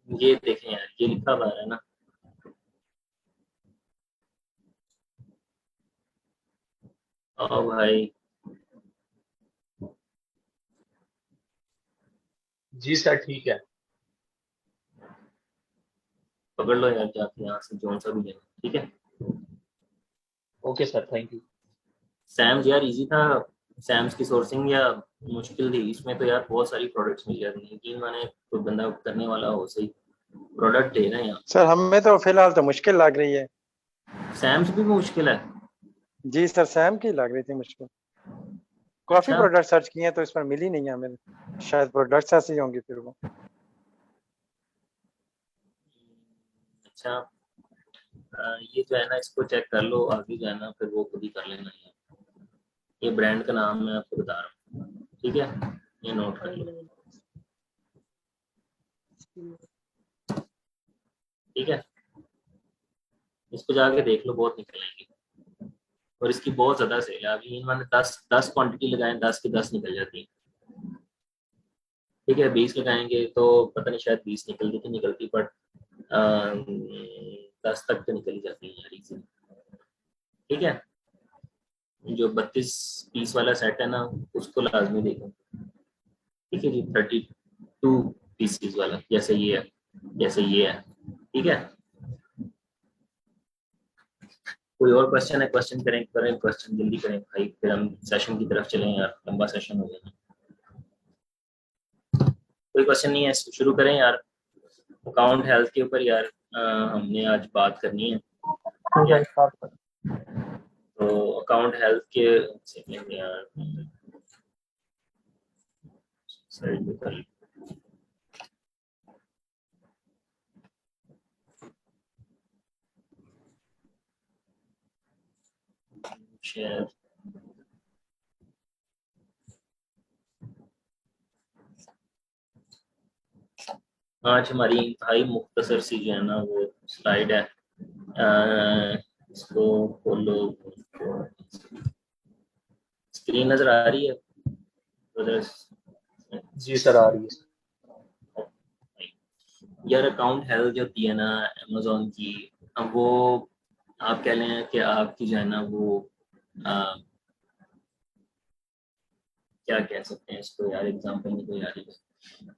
ये देखें यार, ये लिखा हुआ है ना। ओ भाई, जी सर ठीक है। पकड़ लो यार जाके यहाँ से जोन सा भी लेना, ठीक है। Okay sir, thank you. सैम्स यार इजी था। सैम्स की सोर्सिंग या मुश्किल थी? इसमें तो यार बहुत सारी प्रोडक्ट्स मिल जाती हैं, यकीन माने कोई बंदा करने वाला हो सही, प्रोडक्ट है ना यहाँ। सर हमें तो फिलहाल तो मुश्किल लग रही है। सैम्स भी मुश्किल है? जी सर, सैम की लग रही थी मुश्किल। काफी अच्छा प्रोडक्ट सर्च किए हैं तो इस पर मिली नहीं है हमें। शायद प्रोडक्ट्स ऐसी होंगी फिर वो। अच्छा। ये जो है ना, इसको चेक कर लो, आगे जो है ना फिर वो खुद ही कर लेना है। ये ब्रांड का नाम मैं आपको बता रहा हूँ, ठीक है, ये नोट कर लो, ठीक है। इसको जाके देख लो, बहुत निकलेंगे। और इसकी बहुत ज्यादा सेल है अभी, इन्होंने 10 क्वांटिटी लगाए, 10 की 10 निकल जाती है, ठीक है। 20 लगाएंगे तो पता नहीं, शायद 20 निकलती कि निकलती, बट 10 तक तो निकल ही जाती है यार इजीली, ठीक है। जो 32 पीस वाला सेट है ना, उसको लाजमी देखो, ठीक है जी। 32 पीसीस वाला, जैसे ये है, जैसे ये है, ठीक है। कोई और क्वेश्चन है? क्वेश्चन करें, करें क्वेश्चन, जल्दी करें भाई, फिर हम सेशन की तरफ चलें यार, लंबा सेशन हो जाएगा। कोई क्वेश्चन नहीं है, शुरू करें यार। अकाउंट हेल्थ के ऊपर यार हमने आज बात करनी है, ठीक ठीक है। है, स्टार्ट कर। तो अकाउंट हेल्थ के सेकंड यार, साइड में कर शेयर। आज हमारी इंतहाई मुख्तसर सी जो है ना वो स्लाइड है, इसको खोलो। स्क्रीन नजर आ रही है ब्रदर्स? जी सर, आ रही है। यार अकाउंट हेल्थ जो होती है ना अमेजोन की, अब वो आप कह लें कि आपकी जो है ना वो आ, क्या कह सकते हैं इसको यार, एग्जांपल नहीं कोई आ रही है।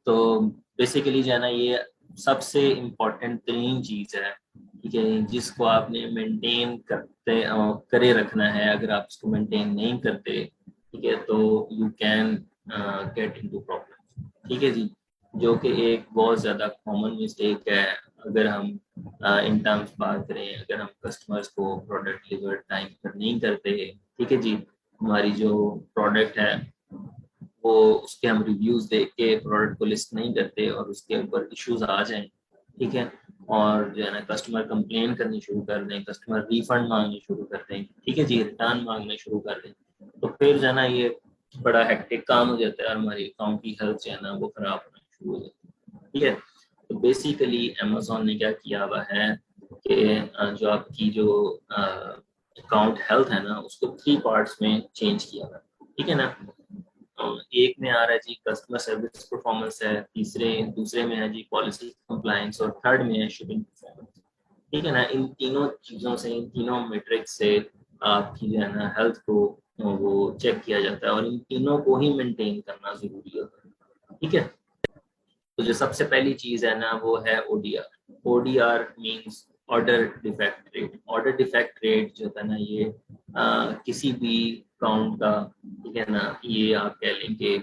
तो बेसिकली जो है ना, ये सबसे इम्पोर्टेंट तरीन चीज है, ठीक है, जिसको आपने मेंटेन करते करे रखना है। अगर आप इसको मेंटेन नहीं करते, ठीक है, तो you can get into problem, ठीक है जी। जो कि एक बहुत ज़्यादा कॉमन मिस्टेक है। अगर हम इन टर्म्स बात करें, अगर हम कस्टमर्स को प्रोडक्ट डिलीवर टाइम पर नहीं करते, ठीक है जी, हमारी जो प्रोडक्ट है वो, उसके हम रिव्यूज देख के प्रोडक्ट को लिस्ट नहीं करते और उसके ऊपर इश्यूज आ जाएं, ठीक है, और जो है ना कस्टमर कंप्लेन करनी शुरू कर दें, कस्टमर रिफंड मांगने शुरू कर दें, ठीक है जी, रिटर्न मांगने शुरू कर दें, तो फिर जो है ना ये बड़ा हेक्टिक काम हो जाता है और हमारी अकाउंट की हेल्थ जो है ना वो खराब होना शुरू हो जाती है, ठीक है। तो बेसिकली अमेजोन ने क्या किया हुआ है कि जो आपकी जो अकाउंट हेल्थ है ना, उसको 3 पार्ट्स में चेंज किया हुआ है, ठीक है ना। एक में आ रहा है जी कस्टमर सर्विस परफॉर्मेंस है, तीसरे दूसरे में है जी पॉलिसी कंप्लायंस, और थर्ड में है शिपिंग परफॉर्मेंस, ठीक है ना। इन तीनों चीज़ों से, इन तीनों मेट्रिक्स से आपकी जो है ना हेल्थ को वो चेक किया जाता है, और इन तीनों को ही मेंटेन करना जरूरी होता है, ठीक है। तो जो सबसे पहली चीज़ है ना वो है ODR. ODR means order defect rate. Order defect rate जो है ना ये किसी भी काउंट का, ठीक है ना, ये आप कह लें कि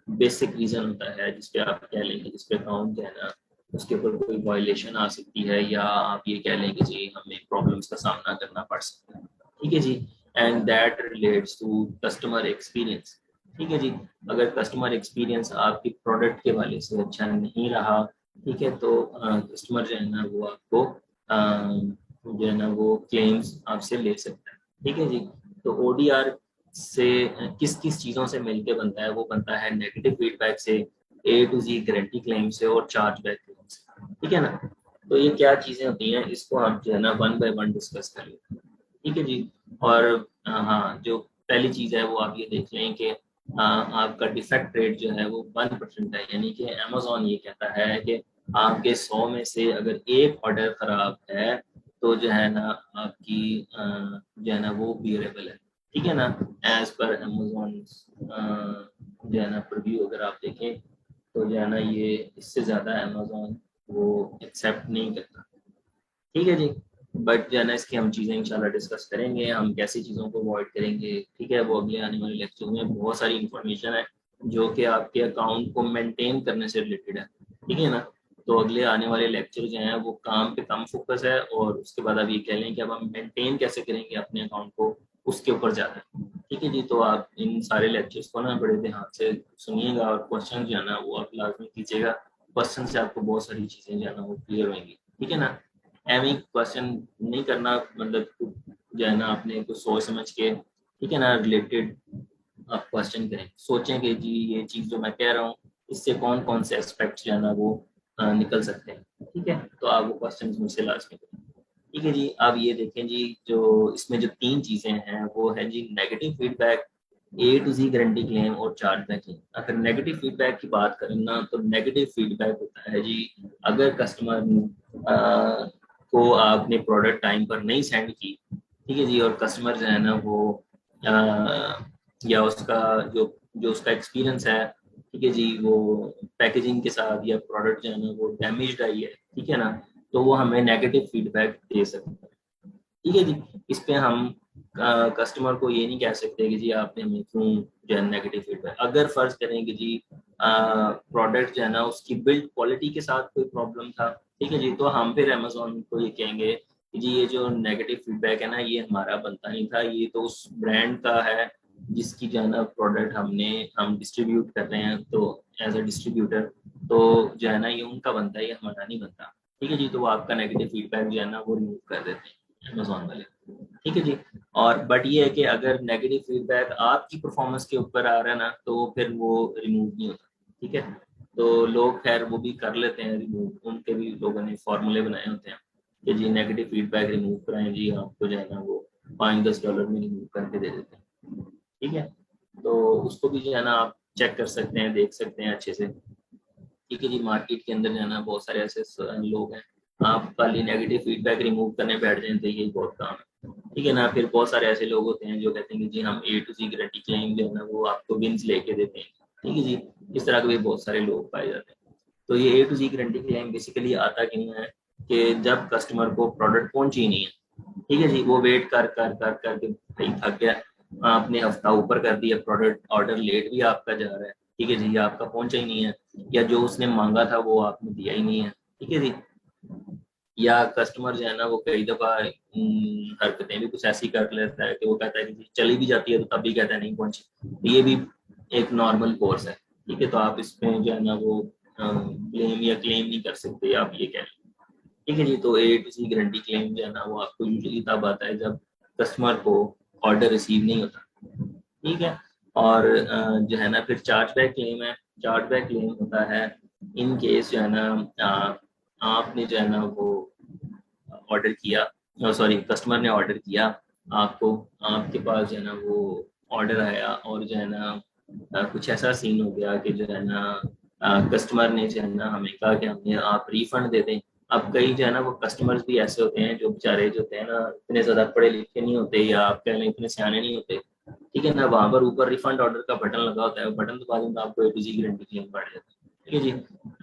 बेसिक रीजन होता है जिसपे आप कह लें कि जिसपे अकाउंट जो है ना उसके ऊपर कोई वायलेशन आ सकती है, या आप ये कह लें कि जी हमें प्रॉब्लम्स का सामना करना पड़ सकता है, ठीक है जी। And that relates to customer experience, ठीक है जी। अगर कस्टमर एक्सपीरियंस आपकी प्रोडक्ट के वाले से अच्छा नहीं रहा, ठीक है, तो कस्टमर जो है ना वो आपको जो है ना वो क्लेम्स आपसे ले सकता है, ठीक है जी। तो ओडीआर से किस किस चीज़ों से मिलके बनता है? वो बनता है नेगेटिव फीडबैक से, ए टू जी गारंटी क्लेम से, और चार्ज बैक क्लेम से, ठीक है ना। तो ये क्या चीज़ें होती हैं, इसको हम जो है ना वन बाय वन डिस्कस कर लेते हैं, ठीक है जी। और हाँ, जो पहली चीज़ है वो आप ये देख लें कि आपका डिफेक्ट रेट जो है वो 1% है, यानी कि अमेजोन ये कहता है कि आपके 100 में से अगर एक ऑर्डर खराब है तो जो है ना आपकी जो है ना वो बियरेबल है, ठीक है ना। एज पर अमेजोन जो है ना प्रीव्यू अगर आप देखें तो जो है ना ये इससे ज़्यादा अमेजोन वो एक्सेप्ट नहीं करता, ठीक है जी। बट जो है ना इसकी हम चीज़ें इंशाल्लाह डिस्कस करेंगे, हम कैसी चीज़ों को अवॉइड करेंगे, ठीक है, वो अगले आने वाले लेक्चर में बहुत सारी इंफॉर्मेशन है जो कि आपके अकाउंट को मेंटेन करने से रिलेटेड है, ठीक है ना। तो अगले आने वाले लेक्चर जो हैं वो काम पे कम फोकस है, और उसके बाद आप ये कह लें कि अब हम मेंटेन कैसे करेंगे अपने अकाउंट को, उसके ऊपर ज़्यादा है, ठीक है जी। तो आप इन सारे लेक्चर्स को ना बड़े ध्यान से सुनिएगा, और क्वेश्चन जो है ना वो आप लाजमी कीजिएगा। क्वेश्चन से आपको बहुत सारी चीज़ें जो है ना वो क्लियर होंगी, ठीक है ना। एवं क्वेश्चन नहीं करना, मतलब जो है ना आपने कुछ सोच समझ के, ठीक है ना, रिलेटेड आप क्वेश्चन करें, सोचें कि जी ये चीज़ जो मैं कह रहा हूँ इससे कौन कौन से एस्पेक्ट्स जो है ना वो निकल सकते हैं, ठीक है। तो आप वो क्वेश्चन मुझसे लाजमी करें, ठीक है जी। अब ये देखें जी, जो इसमें जो 3 चीज़ें हैं वो है जी negative feedback, A to Z guarantee claim और चार्ज बैक क्लेम। अगर नेगेटिव फीडबैक की बात करें ना तो नेगेटिव फीडबैक होता है जी अगर कस्टमर को आपने प्रोडक्ट टाइम पर नहीं सेंड की, ठीक है जी, और कस्टमर जो है ना वो या उसका जो जो उसका एक्सपीरियंस है, ठीक है जी, वो पैकेजिंग के साथ या प्रोडक्ट जो है ना वो डैमेज्ड आई है, ठीक है ना, तो वो हमें नेगेटिव फीडबैक दे सकता है, ठीक है जी। इस पे हम कस्टमर को ये नहीं कह सकते कि जी आपने हमें क्यों जो है नेगेटिव फीडबैक। अगर फर्ज करें कि जी प्रोडक्ट जो है ना उसकी बिल्ड क्वालिटी के साथ कोई प्रॉब्लम था, ठीक है जी, तो हम फिर अमेजोन को ये कहेंगे कि जी ये जो नेगेटिव फीडबैक है ना ये हमारा बनता नहीं था, ये तो उस ब्रांड का है जिसकी जो है ना प्रोडक्ट हम डिस्ट्रीब्यूट कर रहे हैं, तो एज अ डिस्ट्रीब्यूटर तो जो है ना ये उनका बनता है, ये हमारा नहीं बनता, ठीक है जी। तो वो आपका नेगेटिव फीडबैक जो है ना वो रिमूव कर देते हैं अमेजोन वाले, ठीक है जी। और बट ये है कि अगर नेगेटिव फीडबैक आपकी परफॉर्मेंस के ऊपर आ रहा है ना तो फिर वो रिमूव नहीं होता, ठीक है। तो लोग खैर वो भी कर लेते हैं रिमूव, उनके भी लोगों ने फॉर्मूले बनाए होते हैं कि जी नेगेटिव फीडबैक रिमूव कराएं जी, आपको जो है ना वो $5-10 में रिमूव करके दे देते हैं, ठीक है। तो उसको भी जो है ना आप चेक कर सकते हैं, देख सकते हैं अच्छे से, ठीक है जी। मार्केट के अंदर जो है ना बहुत सारे ऐसे लोग हैं, आप खाली नेगेटिव फीडबैक रिमूव करने बैठ जाए तो यही बहुत काम है, ठीक है ना। फिर बहुत सारे ऐसे लोग होते हैं जो कहते हैं कि जी हम ए टू जी गारंटी क्लेम जो है ना वो आपको विंस लेके देते हैं, ठीक है जी। इस तरह के भी बहुत सारे लोग पाए जाते हैं। तो ये A to Z guarantee claim basically आता क्यों है कि जब कस्टमर को प्रोडक्ट पहुंची नहीं है, ठीक है जी, वो वेट कर कर कर करके भाई थक गया, आपने हफ्ता ऊपर कर दिया, प्रोडक्ट ऑर्डर लेट भी आपका जा रहा है, ठीक है जी, या आपका पहुंचा ही नहीं है, या जो उसने मांगा था वो आपने दिया ही नहीं है, ठीक है जी। या कस्टमर जो है ना वो कई दफा हरकतें भी कुछ ऐसी कर लेता है कि वो कहता है कि चली भी जाती है तो तब भी कहता है नहीं पहुंची, तो ये भी एक नॉर्मल कोर्स है, ठीक है। तो आप इसमें जो है ना वो ब्लेम या क्लेम नहीं कर सकते, आप ये कह लें, ठीक है जी। तो ए टू सी गारंटी क्लेम जो है ना वो आपको यूजुअली तब आता है जब कस्टमर को ऑर्डर रिसीव नहीं होता, ठीक है। और जो है ना फिर चार्ज बैक क्लेम है। चार्ज बैक क्लेम होता है इन केस जो है ना आपने जो है ना वो ऑर्डर किया, सॉरी कस्टमर ने ऑर्डर किया, आपको आपके पास जो है ना वो ऑर्डर आया, और जो है ना कुछ ऐसा सीन हो गया कि जो है ना कस्टमर ने जो है ना हमें कहा कि हमें आप रिफंड दे दें। अब कई जो है ना वो कस्टमर्स भी ऐसे होते हैं जो बेचारे जो होते हैं ना इतने ज़्यादा पढ़े लिखे नहीं होते, या आप कह लें इतने सियाने नहीं होते, ठीक है ना, वहाँ पर ऊपर रिफंड ऑर्डर का बटन लगा होता है, बटन दबा दें तो आपको ए टू जी गारंटी क्लेम पड़ जाता है, ठीक है जी।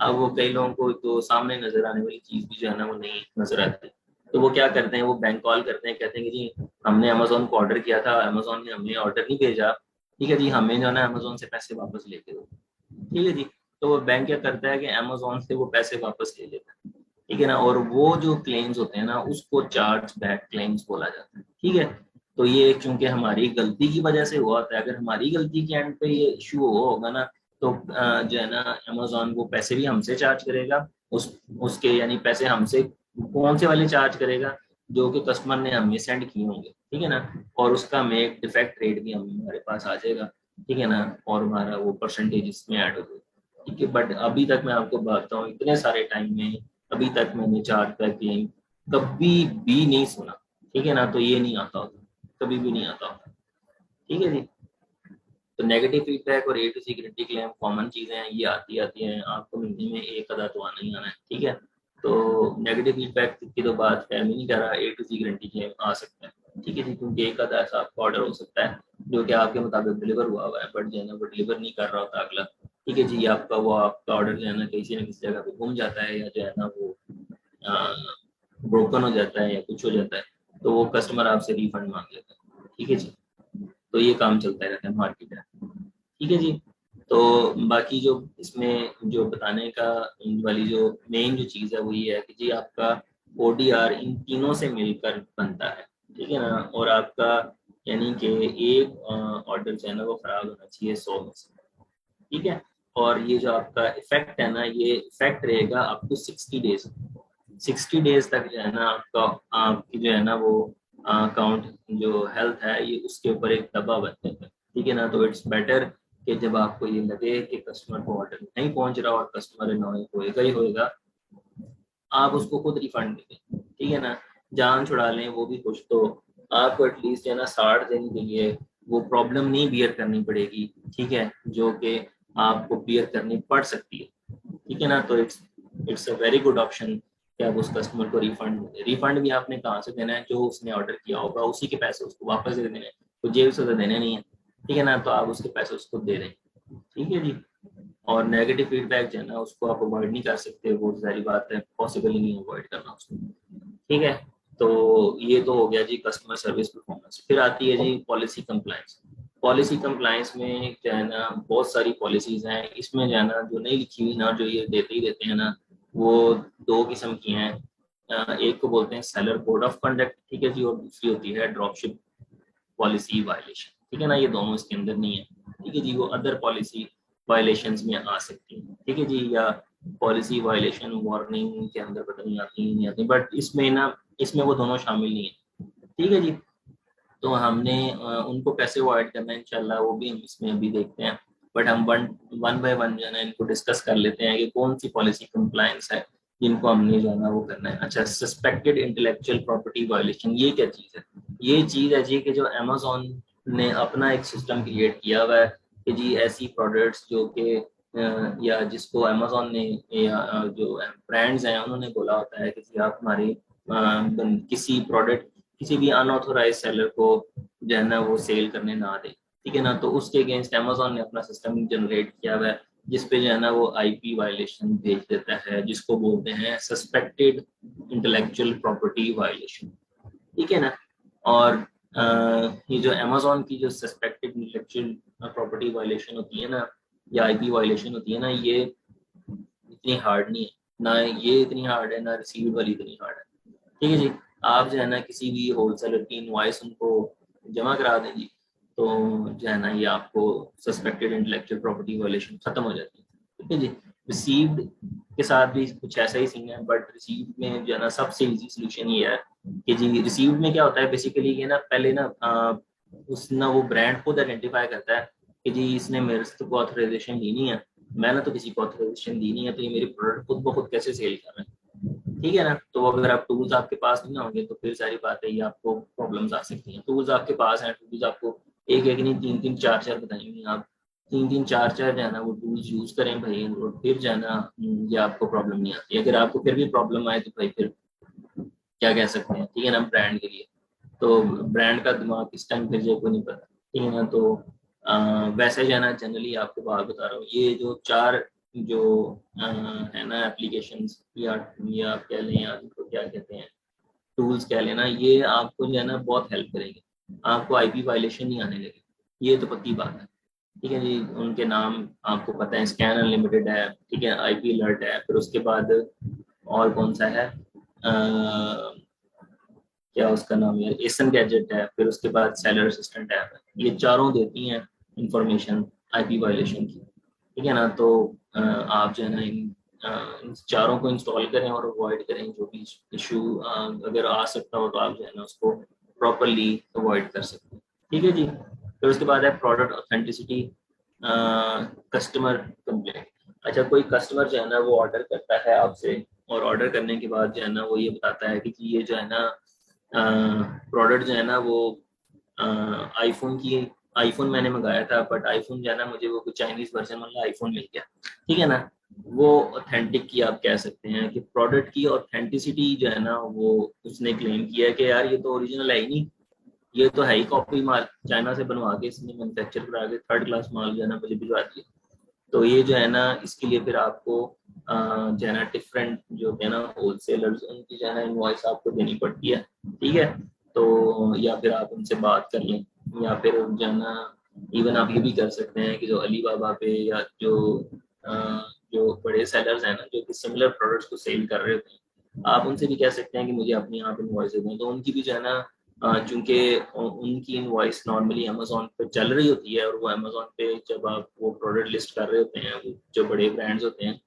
अब वो कई लोगों को तो सामने नजर आने वाली चीज़ भी जो है ना वो नहीं नजर आती, तो वो क्या करते हैं, वो बैंक कॉल करते हैं, कहते हैं कि जी हमने अमेजोन को ऑर्डर किया था, अमेजोन ने हमें ऑर्डर नहीं भेजा, ठीक है जी, हमें जो है ना अमेजोन से पैसे वापस लेके दो, ठीक है जी। तो वो बैंक क्या करता है कि अमेजोन से वो पैसे वापस ले लेता है, ठीक है ना, और वो जो क्लेम्स होते हैं ना उसको चार्ज बैक क्लेम्स बोला जाता है, ठीक है। तो ये चूंकि हमारी गलती की वजह से हुआ था, अगर हमारी गलती के एंड पे ये इशू हुआ होगा ना तो जो है ना अमेजोन वो पैसे भी हमसे चार्ज करेगा, उसके यानी पैसे हमसे कौन से वाले चार्ज करेगा, जो कि कस्टमर ने हमें सेंड किए होंगे, ठीक है ना, और उसका मेक डिफेक्ट रेट भी हमारे पास आ जाएगा, ठीक है ना, और हमारा वो परसेंटेज इसमें ऐड हो जाएगा, ठीक है। बट अभी तक मैं आपको बताता हूँ इतने सारे टाइम में अभी तक मैंने चार्ज बैक क्लेम कभी भी नहीं सुना, ठीक है ना, तो ये नहीं आता होता, कभी भी नहीं आता होता, ठीक है जी। तो नेगेटिव फीडबैक और A to Z guarantee claim common चीज़ें हैं, ये आती हैं, आपको महीने में एक आधा तो आना ही आना है, ठीक है। तो नेगेटिव फीडबैक की तो बात है, मैं नहीं कह रहा, A to Z guarantee claim आ सकता है, ठीक है जी, क्योंकि एक आधा ऐसा आपका ऑर्डर हो सकता है जो कि आपके मुताबिक डिलीवर हुआ है, बट जो है ना वो डिलीवर नहीं कर रहा होता अगला, ठीक है जी, आपका ऑर्डर जो है ना किसी न किसी जगह पे घूम जाता है, या जो है ना वो ब्रोकन हो जाता है या कुछ हो जाता है, तो वो कस्टमर आपसे रिफंड मांग लेता है, ठीक है जी। तो ये काम चलता रहता है मार्केट में, ठीक है जी। तो बाकी जो इसमें जो बताने का वाली जो मेन जो चीज़ है वो ये है कि जी आपका ODR इन तीनों से मिलकर बनता है, ठीक है ना, और आपका यानी कि एक ऑर्डर जो है ना वो खराब होना चाहिए 100 में से, ठीक है। और ये जो आपका इफेक्ट है ना, ये इफेक्ट रहेगा अप टू 60 डेज तक जो है ना आपकी जो है ना वो अकाउंट जो हेल्थ है ये उसके ऊपर एक दबा बन जाता है, ठीक है ना। तो इट्स बेटर कि जब आपको ये लगे कि कस्टमर को ऑर्डर नहीं पहुंच रहा और कस्टमर अनॉय होएगा ही होएगा, आप उसको खुद रिफंड दे दें, ठीक है ना, जान छुड़ा लें वो भी कुछ, तो आपको एटलीस्ट है ना 60 दिन के लिए वो प्रॉब्लम नहीं बियर करनी पड़ेगी, ठीक है, जो कि आपको बियर करनी पड़ सकती है, ठीक है ना। तो it's a very good option कि आप उस कस्टमर को रिफंड भी आपने कहाँ से देना है, जो उसने ऑर्डर किया होगा उसी के पैसे उसको वापस दे देने, तो जेब से तो देने नहीं है, ठीक है ना, तो आप उसके पैसे उसको दे दें, ठीक है जी। और नेगेटिव फीडबैक जो है ना उसको आप अवॉइड नहीं कर सकते, वो सारी बात है, पॉसिबल ही नहीं अवॉइड करना उसको, ठीक है। तो ये तो हो गया जी कस्टमर सर्विस परफॉर्मेंस। फिर आती है जी पॉलिसी कंप्लायंस। पॉलिसी कंप्लायंस में जो है ना बहुत सारी पॉलिसीज हैं, इसमें जो है ना जो नहीं लिखी हुई ना जो ये देते ही देते हैं ना, वो दो किस्म की हैं। एक को बोलते हैं सेलर कोड ऑफ कंडक्ट, ठीक है जी, और दूसरी होती है ड्रॉपशिप पॉलिसी वायलेशन, ठीक है ना, ये दोनों इसके अंदर नहीं है, ठीक है जी, वो अदर पॉलिसी वायलेशंस में आ सकती हैं, ठीक है जी, या पॉलिसी वायलेशन वार्निंग के अंदर पता नहीं आती, बट इसमें ना इसमें वो दोनों शामिल नहीं है, ठीक है जी। तो हमने उनको कैसे अवॉइड करना है इंशाल्लाह वो भी हम इसमें अभी देखते हैं, बट हम वन बाय वन जो है ना इनको डिस्कस कर लेते हैं कि कौन सी पॉलिसी कंप्लायंस है जिनको हमने जो है ना वो करना है। अच्छा, सस्पेक्टेड इंटेलेक्चुअल प्रॉपर्टी वायलेशन, ये क्या चीज़ है? ये चीज़ है जी कि जो अमेजोन ने अपना एक सिस्टम क्रिएट किया हुआ है कि जी ऐसी प्रोडक्ट्स जो कि या जिसको अमेजोन ने या जो ब्रांड्स हैं उन्होंने बोला होता है कि जी आप हमारे किसी प्रोडक्ट किसी भी अनऑथोराइज सेलर को जो है ना वो सेल करने ना दे, ठीक है ना, तो उसके अगेंस्ट अमेजोन ने अपना सिस्टम जनरेट किया हुआ है जिसपे जो है ना वो IP वायलेशन भेज देता है, जिसको बोलते हैं सस्पेक्टेड इंटेलेक्चुअल प्रॉपर्टी वायलेशन, ठीक है ना। और ये जो अमेजोन की जो सस्पेक्टेड इंटेलेक्चुअल प्रॉपर्टी वायलेशन होती है ना या IP वायलेशन होती है ना, ये इतनी हार्ड नहीं है, ना ये इतनी हार्ड है, ना रिसीव्ड वाली इतनी हार्ड है, ठीक है जी। आप जो है ना किसी भी होलसेलर की इनवॉइस उनको जमा करा दें जी, तो जो है ना ये आपको सस्पेक्टेड इंटेलेक्चुअल प्रॉपर्टी वायलेशन खत्म हो जाती है, ठीक है जी। रिसीव्ड के साथ भी कुछ ऐसा ही सीन है, बट रिसीव्ड में जो है ना सबसे इजी सोल्यूशन ये है कि जी रिसीव्ड में क्या होता है बेसिकली ये ना पहले ना उस ना वो ब्रांड खुद आइडेंटिफाई करता है कि जी इसने मेरे से को ऑथराइजेशन दी नहीं है, मैंने तो किसी को ऑथराइजेशन दी नहीं है, तो ये मेरी प्रोडक्ट खुद ब खुद कैसे सेल कर रहे हैं, ठीक है ना। तो अगर आप टूल्स आपके पास नहीं होंगे तो फिर सारी बात है ये आपको प्रॉब्लम्स आ सकती हैं। टूल्स आपके पास हैं, टूल्स आपको एक एक नहीं तीन तीन चार चार बताएंगे, आप तीन तीन चार चार जो है ना वो टूल्स यूज करें भाई, और फिर जो है ना ये आपको प्रॉब्लम नहीं आती। अगर आपको फिर भी प्रॉब्लम आए तो भाई फिर क्या कह सकते हैं, ठीक है ना, ब्रांड के लिए तो ब्रांड का दिमाग किस टाइम फिर जाए कोई नहीं पता, ठीक है ना। तो वैसे जो है ना जनरली आपको बात बता रहा हूँ, ये जो चार जो है ना एप्लीकेशंस या आप कह लें या इनको क्या कहते हैं टूल्स कह लेना, ये आपको जो है ना बहुत हेल्प करेंगे, आपको IP वायलेशन नहीं आने लगे, ये तो पक्की बात है, ठीक है जी। उनके नाम आपको पता है, स्कैन अनलिमिटेड है, ठीक है, IP अलर्ट है, फिर उसके बाद और कौन सा है क्या उसका नाम है, एसन गैजेट है, फिर उसके बाद सेलर असिस्टेंट ऐप है, ये चारों देती हैं इंफॉर्मेशन IP वायलेशन की, ठीक है ना। तो आप जो है ना इन चारों को इंस्टॉल करें और अवॉइड करें, जो भी इशू अगर आ सकता हो तो आप जो है ना उसको प्रॉपरली अवॉइड कर सकते हैं, ठीक है जी। फिर उसके बाद है प्रोडक्ट ऑथेंटिसिटी, कस्टमर कंप्लेंट। अच्छा, कोई कस्टमर जो है ना वो ऑर्डर करता है आपसे, और ऑर्डर करने के बाद जो है ना वो ये बताता है कि ये जो है ना प्रोडक्ट जो है ना वो आईफोन की आईफोन मैंने मंगाया था, बट आईफोन जो है ना मुझे वो कुछ चाइनीज वर्जन वाला आईफोन मिल गया, ठीक है ना। वो ऑथेंटिक की आप कह सकते हैं कि प्रोडक्ट की ऑथेंटिसिटी जो है ना वो उसने क्लेम किया है कि यार ये तो ओरिजिनल है ही नहीं, ये तो है ही कॉपी माल, चाइना से बनवा के इसने मैन्युफैक्चर करा के थर्ड क्लास माल जो है ना मुझे भिजवा दिया। तो ये जो है ना इसके लिए फिर आपको जो है ना डिफरेंट जो है ना होलसेलर्स उनकी जो है ना इनवॉइस आपको देनी पड़ती है, ठीक है। तो या फिर आप उनसे बात कर लें, या फिर जो है ना इवन आप ये भी कर सकते हैं कि जो अली बाबा पे या अ, जो बड़े सेलर्स हैं ना जो कि सिमिलर प्रोडक्ट्स को सेल कर रहे होते हैं, आप उनसे भी कह सकते हैं कि मुझे अपनी आप इनवॉइस दें, तो उनकी भी जो है ना चूंकि उनकी इनवॉइस नॉर्मली अमेजोन पे चल रही होती है, और वो अमेजोन पे जब आप वो प्रोडक्ट लिस्ट कर रहे होते हैं, वो जो बड़े ब्रांड्स होते हैं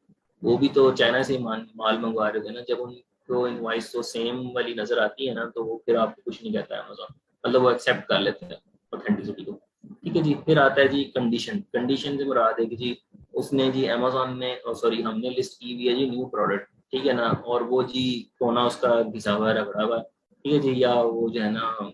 वो भी तो चाइना से ही माल मंगवा रहे होते हैं ना, जब उनको इनवॉइस तो सेम वाली नजर आती है ना, तो वो फिर आपको कुछ नहीं कहता है अमेजोन, मतलब वो एक्सेप्ट कर लेते हैं ऑथेंटिसिटी को, ठीक है जी। फिर आता है जी कंडीशन। कंडीशन से मुराद है कि जी उसने जी अमेजोन ने सॉरी हमने लिस्ट की हुई है जी न्यू प्रोडक्ट, ठीक है ना, और वो जी कोना उसका घिसा हुआ है, रगड़ा हुआ है, ठीक है जी, या वो जो है ना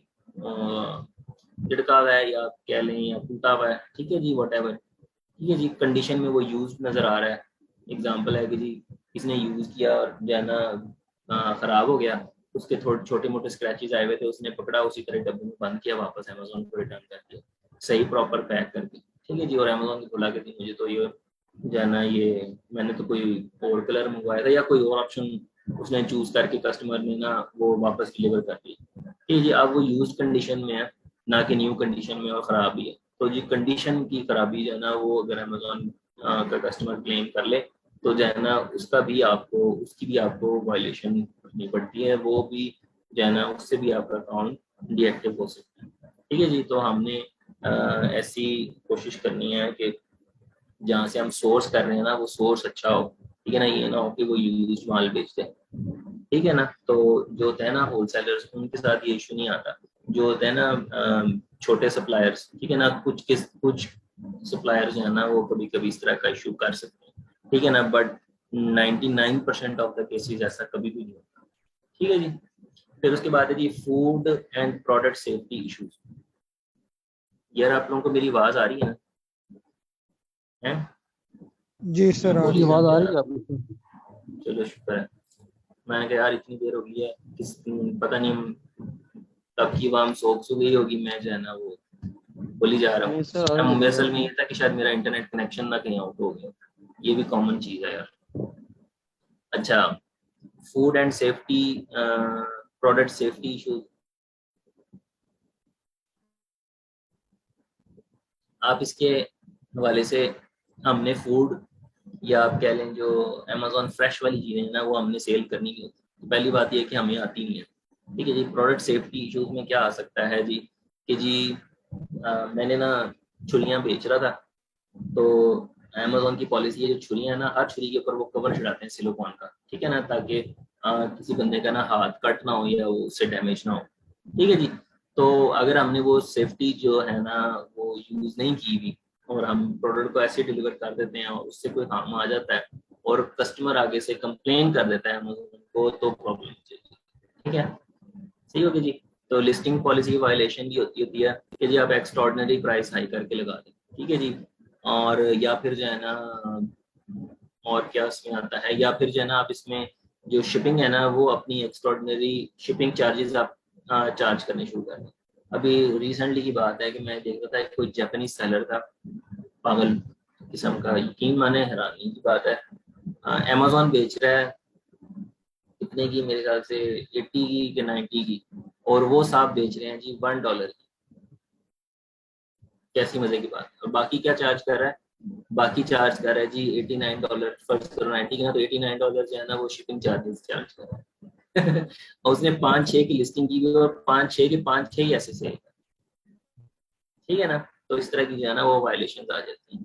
झिड़का हुआ है या कह लें या टूटा हुआ है, ठीक है जी, वट एवर, ठीक है जी। कंडीशन में वो यूज नजर आ रहा है। एग्जाम्पल है कि जी किसने यूज किया और जो है ना खराब हो गया, उसके थोड़े छोटे मोटे स्क्रैचेस आए हुए थे, उसने पकड़ा उसी तरह डब्बे में बंद किया, वापस अमेजोन को रिटर्न कर दिया, सही प्रॉपर पैक करके, ठीक है जी। और अमेजोन ने बोला कि मुझे तो ये जो है ना ये मैंने तो कोई और कलर मंगवाया था या कोई और ऑप्शन उसने चूज करके कस्टमर ने ना वो वापस डिलीवर कर दिया, ठीक है जी। अब वो यूज कंडीशन में है, ना कि न्यू कंडीशन में और खराब भी है। तो जी कंडीशन की खराबी जो है ना वो अगर अमेजोन का कस्टमर क्लेम कर ले, तो जो है ना उसका भी आपको उसकी भी आपको वायलेशन करनी पड़ती है, वो भी जो है ना उससे भी आपका अकाउंट डीएक्टिव हो सकता है, ठीक है जी। तो हमने ऐसी कोशिश करनी है कि जहाँ से हम सोर्स कर रहे हैं ना वो सोर्स अच्छा हो, ठीक है ना, ये ना हो कि वो यूज माल बेचते हैं, ठीक है ना। तो जो होता है ना होलसेलर्स उनके साथ ये इशू नहीं आता। जो होता है ना छोटे सप्लायर्स, ठीक है ना, कुछ सप्लायर्स जो है ना वो कभी कभी इस तरह का इशू कर सकते हैं, ठीक है ना, बट 99% ऑफ द केसेस ऐसा कभी भी नहीं होता, ठीक है जी। फिर उसके बाद है जी food and product safety issues. यार आप लोगों को मेरी आवाज आ रही है ना? है जी सर आ बोल रही ही है। आवाज जाते आ हैं रही है यार। आपको? चलो शुक्र है। मैंने कहा यार इतनी देर हो गई है, किस पता नहीं तब की वहां सो गई होगी, मैं जो है ना वो बोल ही जा रहा नहीं सर, आ रही हूँ। है असल आवाज। में ये था कि शायद मेरा इंटरनेट कनेक्शन ना कहीं आउट हो गया, ये भी कॉमन चीज है यार। अच्छा, food and safety product safety issues, आप इसके हवाले से हमने फूड या आप कह लें जो अमेजोन फ्रेश वाली चीजें हैं ना वो हमने सेल करनी नहीं होती। तो पहली बात ये है कि हमें आती नहीं है, ठीक है जी। प्रोडक्ट सेफ्टी इश्यूज में क्या आ सकता है जी कि जी मैंने ना छुरियां बेच रहा था, तो अमेजोन की पॉलिसी है जो छुरियां है ना हर छुरी के ऊपर वो कवर चढ़ाते हैं सिलिकॉन का, ठीक है ना, ताकि किसी बंदे का ना हाथ कट ना हो या वो उससे डैमेज ना हो, ठीक है जी। तो अगर हमने वो सेफ्टी जो है ना वो यूज नहीं की हुई और हम प्रोडक्ट को ऐसे डिलीवर कर देते हैं और उससे कोई काम आ जाता है और कस्टमर आगे से कंप्लेन कर देता है अमेजोन को, तो प्रॉब्लम चाहिए, ठीक है, सही होगी जी। तो लिस्टिंग पॉलिसी वायलेशन भी होती है कि जी आप एक्स्ट्रॉर्डिनरी प्राइस हाई करके लगा दें, ठीक है जी। और या फिर जो है ना और क्या इसमें आता है, या फिर जो है ना आप इसमें जो शिपिंग है ना वो अपनी एक्स्ट्रॉर्डिनरी शिपिंग चार्जेस आप चार्ज करने शुरू कर दें। अभी रिसेंटली की बात है कि मैं देख रहा था कोई जापानीज सेलर था, पागल किस्म का, यकीन माने हैरानी की बात है, अमेजोन बेच रहा है कितने की, मेरे ख्याल से 80 की कि 90 की, और वो साहब बेच रहे हैं जी $1 की। कैसी मजे की बात है। और बाकी क्या चार्ज कर रहा है, बाकी चार्ज कर रहा है जी $89, फर्स्ट करो 90 की ना, तो $89 जो है ना वो शिपिंग चार्जेस चार्ज कर रहा है और उसने 5-6 की लिस्टिंग की हुई और 5-6 के 5-6 ही ऐसे से, ठीक है ना। तो इस तरह की जो है ना वो वायलेशन आ जाती हैं।